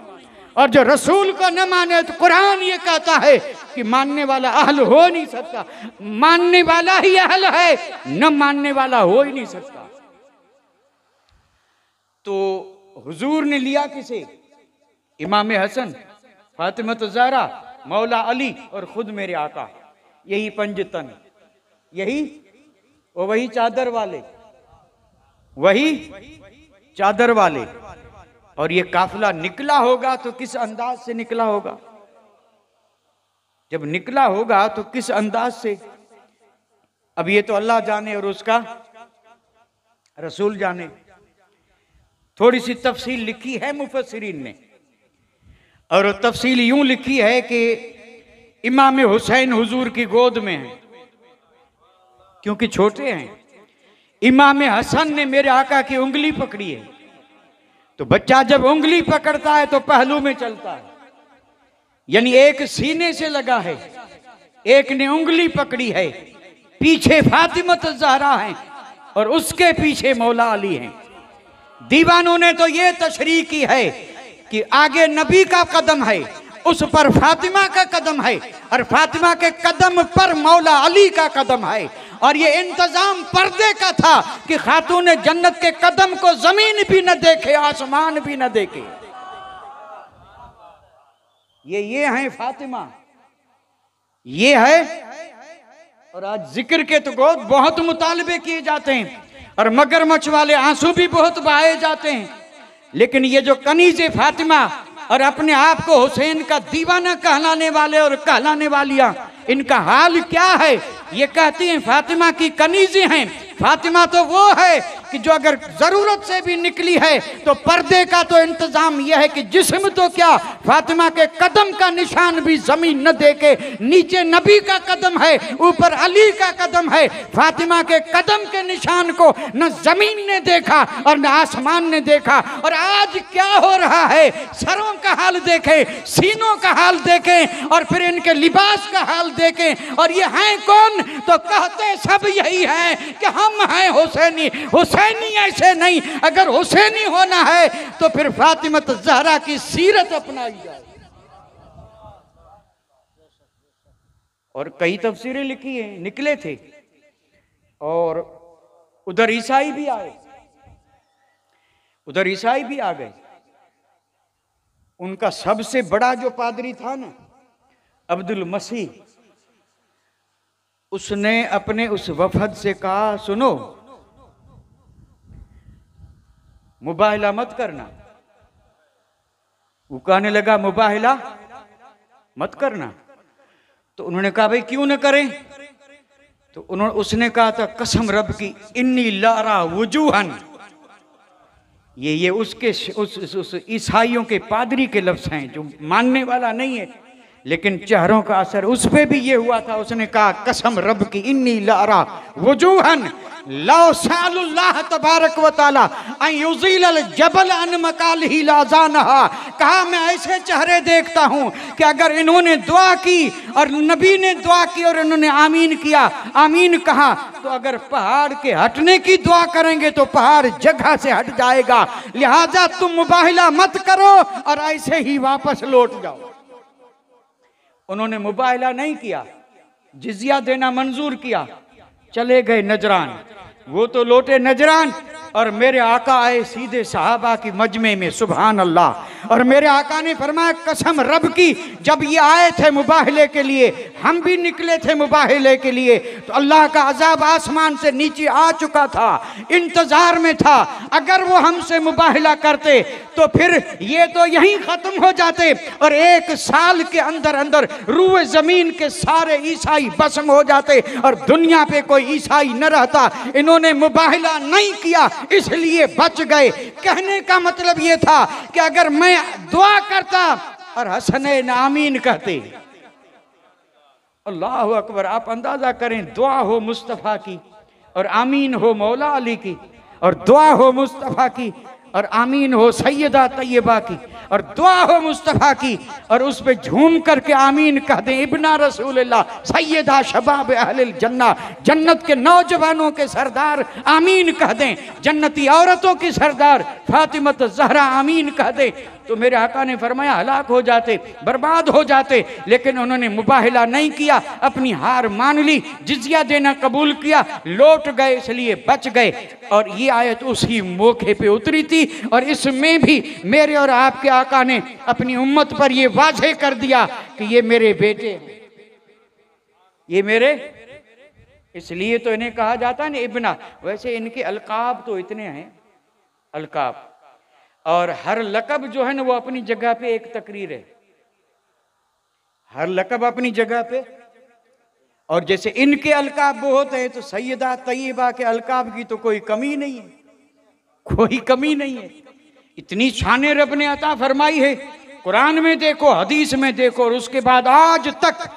और जो रसूल को न माने तो कुरान ये कहता है कि मानने वाला अहल हो नहीं सकता। मानने वाला ही अहल है, न मानने वाला हो ही नहीं सकता। तो हुजूर ने लिया किसे? इमाम हसन, फातिमा ज़हरा, मौला अली और खुद मेरे आका। यही पंजतन, यही वही चादर वाले, वही चादर वाले। और ये काफिला निकला होगा तो किस अंदाज से निकला होगा? जब निकला होगा तो किस अंदाज से? अब ये तो अल्लाह जाने और उसका रसूल जाने। थोड़ी सी तफसील लिखी है मुफस्सिरीन ने, और वो तफसील यूं लिखी है कि इमाम हुसैन हुजूर की गोद में है क्योंकि छोटे हैं। इमाम हसन ने मेरे आका की उंगली पकड़ी है। तो बच्चा जब उंगली पकड़ता है तो पहलू में चलता है, यानी एक सीने से लगा है, एक ने उंगली पकड़ी है। पीछे फातिमा ज़हरा है और उसके पीछे मौला अली हैं। दीवानों ने तो ये तशरीह की है कि आगे नबी का कदम है, उस पर फातिमा का कदम है, और फातिमा के कदम पर मौला अली का कदम है। और ये इंतजाम पर्दे का था कि खातून जन्नत के कदम को जमीन भी न देखे, आसमान भी न देखे। ये है फातिमा, ये है। और आज जिक्र के तो बहुत मुतालबे किए जाते हैं और मगरमच्छ वाले आंसू भी बहुत बहाए जाते हैं। लेकिन ये जो कनीज़े फातिमा और अपने आप को हुसैन का दीवाना कहलाने वाले और कहलाने वालियां, इनका हाल क्या है? ये कहती हैं फातिमा की कनीज़ें हैं। फातिमा तो वो है कि जो अगर जरूरत से भी निकली है तो पर्दे का तो इंतजाम यह है कि जिस्म तो क्या, फातिमा के कदम का निशान भी जमीन न देखे। नीचे नबी का कदम है, ऊपर अली का कदम है। फातिमा के कदम के निशान को न जमीन ने देखा और न आसमान ने देखा। और आज क्या हो रहा है? सरों का हाल देखें, सीनों का हाल देखें और फिर इनके लिबास का हाल देखें। और ये हैं कौन? तो कहते सब यही है कि हम हैं हुसैनी। हुसैनी ऐसे नहीं, अगर हुसैनी होना है तो फिर फातिमा ज़हरा की सीरत अपनाई जाए। और कई तफसीरें लिखी हैं, निकले थे और उधर ईसाई भी आए, उधर ईसाई भी आ गए। उनका सबसे बड़ा जो पादरी था ना, अब्दुल मसीह, उसने अपने उस वफद से कहा सुनो, मुबाहिला मत करना। वो कहने लगा मुबाहिला मत करना। तो उन्होंने कहा भाई क्यों न करें? तो उसने कहा था कसम रब की, इन्नी लारा वजूहन, ये उसके उस ईसाइयों के पादरी के लफ्ज हैं जो मानने वाला नहीं है। लेकिन चेहरों का असर उस पे भी ये हुआ था। उसने कहा कसम रब की इन्नी लारा वजूहन लौ सालुल्लाह तबारक व तआला अन युज़ील अल जबल अन मकालिही लाज़ानहा। कहा मैं ऐसे चेहरे देखता हूं कि अगर इन्होंने दुआ की और नबी ने दुआ की और इन्होंने आमीन किया, आमीन कहा, तो अगर पहाड़ के हटने की दुआ करेंगे तो पहाड़ जगह से हट जाएगा। लिहाजा तुम मुबाहिला मत करो और ऐसे ही वापस लौट जाओ। उन्होंने मुबाहिला नहीं किया, जिजिया देना मंजूर किया, चले गए नजरान। वो तो लौटे नजरान और मेरे आका आए सीधे सहाबा की मजमे में, सुभान अल्लाह। और मेरे आका ने फरमाया कसम रब की, जब ये आए थे मुबाहिले के लिए, हम भी निकले थे मुबाहिले के लिए, तो अल्लाह का अजाब आसमान से नीचे आ चुका था, इंतजार में था। अगर वो हमसे मुबाहिला करते तो फिर ये तो यहीं खत्म हो जाते और 1 साल के अंदर अंदर रूए जमीन के सारे ईसाई भस्म हो जाते और दुनिया पे कोई ईसाई न रहता। इन्होंने मुबाहिला नहीं किया इसलिए बच गए। कहने का मतलब ये था कि अगर मैं दुआ करता और हसनैन आमीन कहते, अल्लाह अकबर, आप अंदाजा करें, दुआ हो मुस्तफ़ा की और आमीन हो मौला अली की, और दुआ हो मुस्तफ़ा की और आमीन हो सैयदा तैयबा की, और दुआ हो मुस्तफ़ा की और उस पे झूम करके आमीन कह दें इब्ना रसूलुल्लाह सैयदा शबाब अहलिल जन्ना, जन्नत के नौजवानों के सरदार आमीन कह दें, जन्नती औरतों की सरदार फातिमत ज़हरा आमीन कह दें, तो मेरे आका ने फरमाया हलाक हो जाते, बर्बाद हो जाते। लेकिन उन्होंने मुबाहिला नहीं किया, अपनी हार मान ली, जिजिया देना कबूल किया, लौट गए, इसलिए बच गए। और ये आयत उसी मौके पे उतरी थी और इसमें भी मेरे और आपके आका ने अपनी उम्मत पर ये वाज़ेह कर दिया कि ये मेरे बेटे हैं, ये मेरे, इसलिए तो इन्हें कहा जाता है ना इब्ना। वैसे इनके अलकाब तो इतने हैं, अलकाब, और हर लकब जो है ना वो अपनी जगह पे एक तकरीर है, हर लकब अपनी जगह पे। और जैसे इनके अलकाब बहुत है तो सैयदा तैयबा के अलकाब की तो कोई कमी नहीं है, कोई कमी नहीं है। इतनी शाने रब ने अता फरमाई है, कुरान में देखो, हदीस में देखो, और उसके बाद आज तक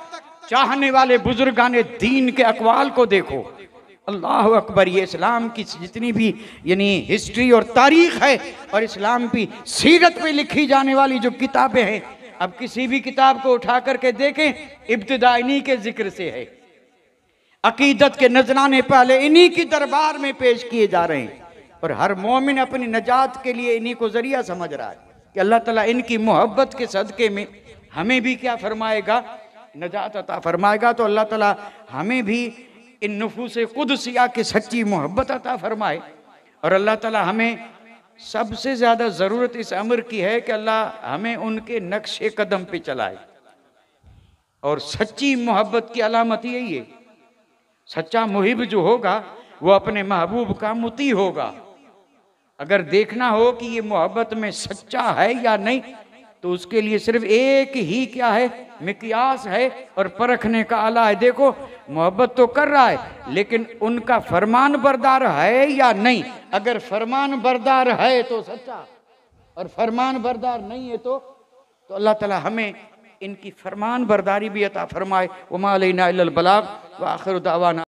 चाहने वाले बुजुर्गाने दीन के अकवाल को देखो। अल्लाह अकबर। ये इस्लाम की जितनी भी यानी हिस्ट्री और तारीख है और इस्लाम की सीरत पे लिखी जाने वाली जो किताबें हैं, अब किसी भी किताब को उठा करके देखें, इब्तिदा इन्हीं के जिक्र से है। अकीदत के नजराने पहले इन्हीं की दरबार में पेश किए जा रहे हैं और हर मोमिन अपनी नजात के लिए इन्हीं को जरिया समझ रहा है कि अल्लाह ताला इनकी मोहब्बत के सदके में हमें भी क्या फरमाएगा, नजात अता फरमाएगा। तो अल्लाह ताला हमें भी इन नफूस कुदसिया की सच्ची मोहब्बत अता फरमाए। और अल्लाह ताला हमें सबसे ज़्यादा ज़रूरत इस अमर की है कि अल्लाह हमें उनके नक्शे कदम पे चलाए। और सच्ची मोहब्बत की अलामत यही है, सच्चा मुहिब जो होगा वो अपने महबूब का मुती होगा। अगर देखना हो कि ये मोहब्बत में सच्चा है या नहीं, तो उसके लिए सिर्फ एक ही क्या है, मिक्यास है और परखने का आला है। देखो मोहब्बत तो कर रहा है लेकिन उनका फरमान बरदार है या नहीं। अगर फरमान बरदार है तो सच्चा, और फरमान बरदार नहीं है तो अल्लाह ताला हमें इनकी फरमान बरदारी भी अता फरमाए। वमा अलैना इल्लल बलाग व आखिरु दावाना।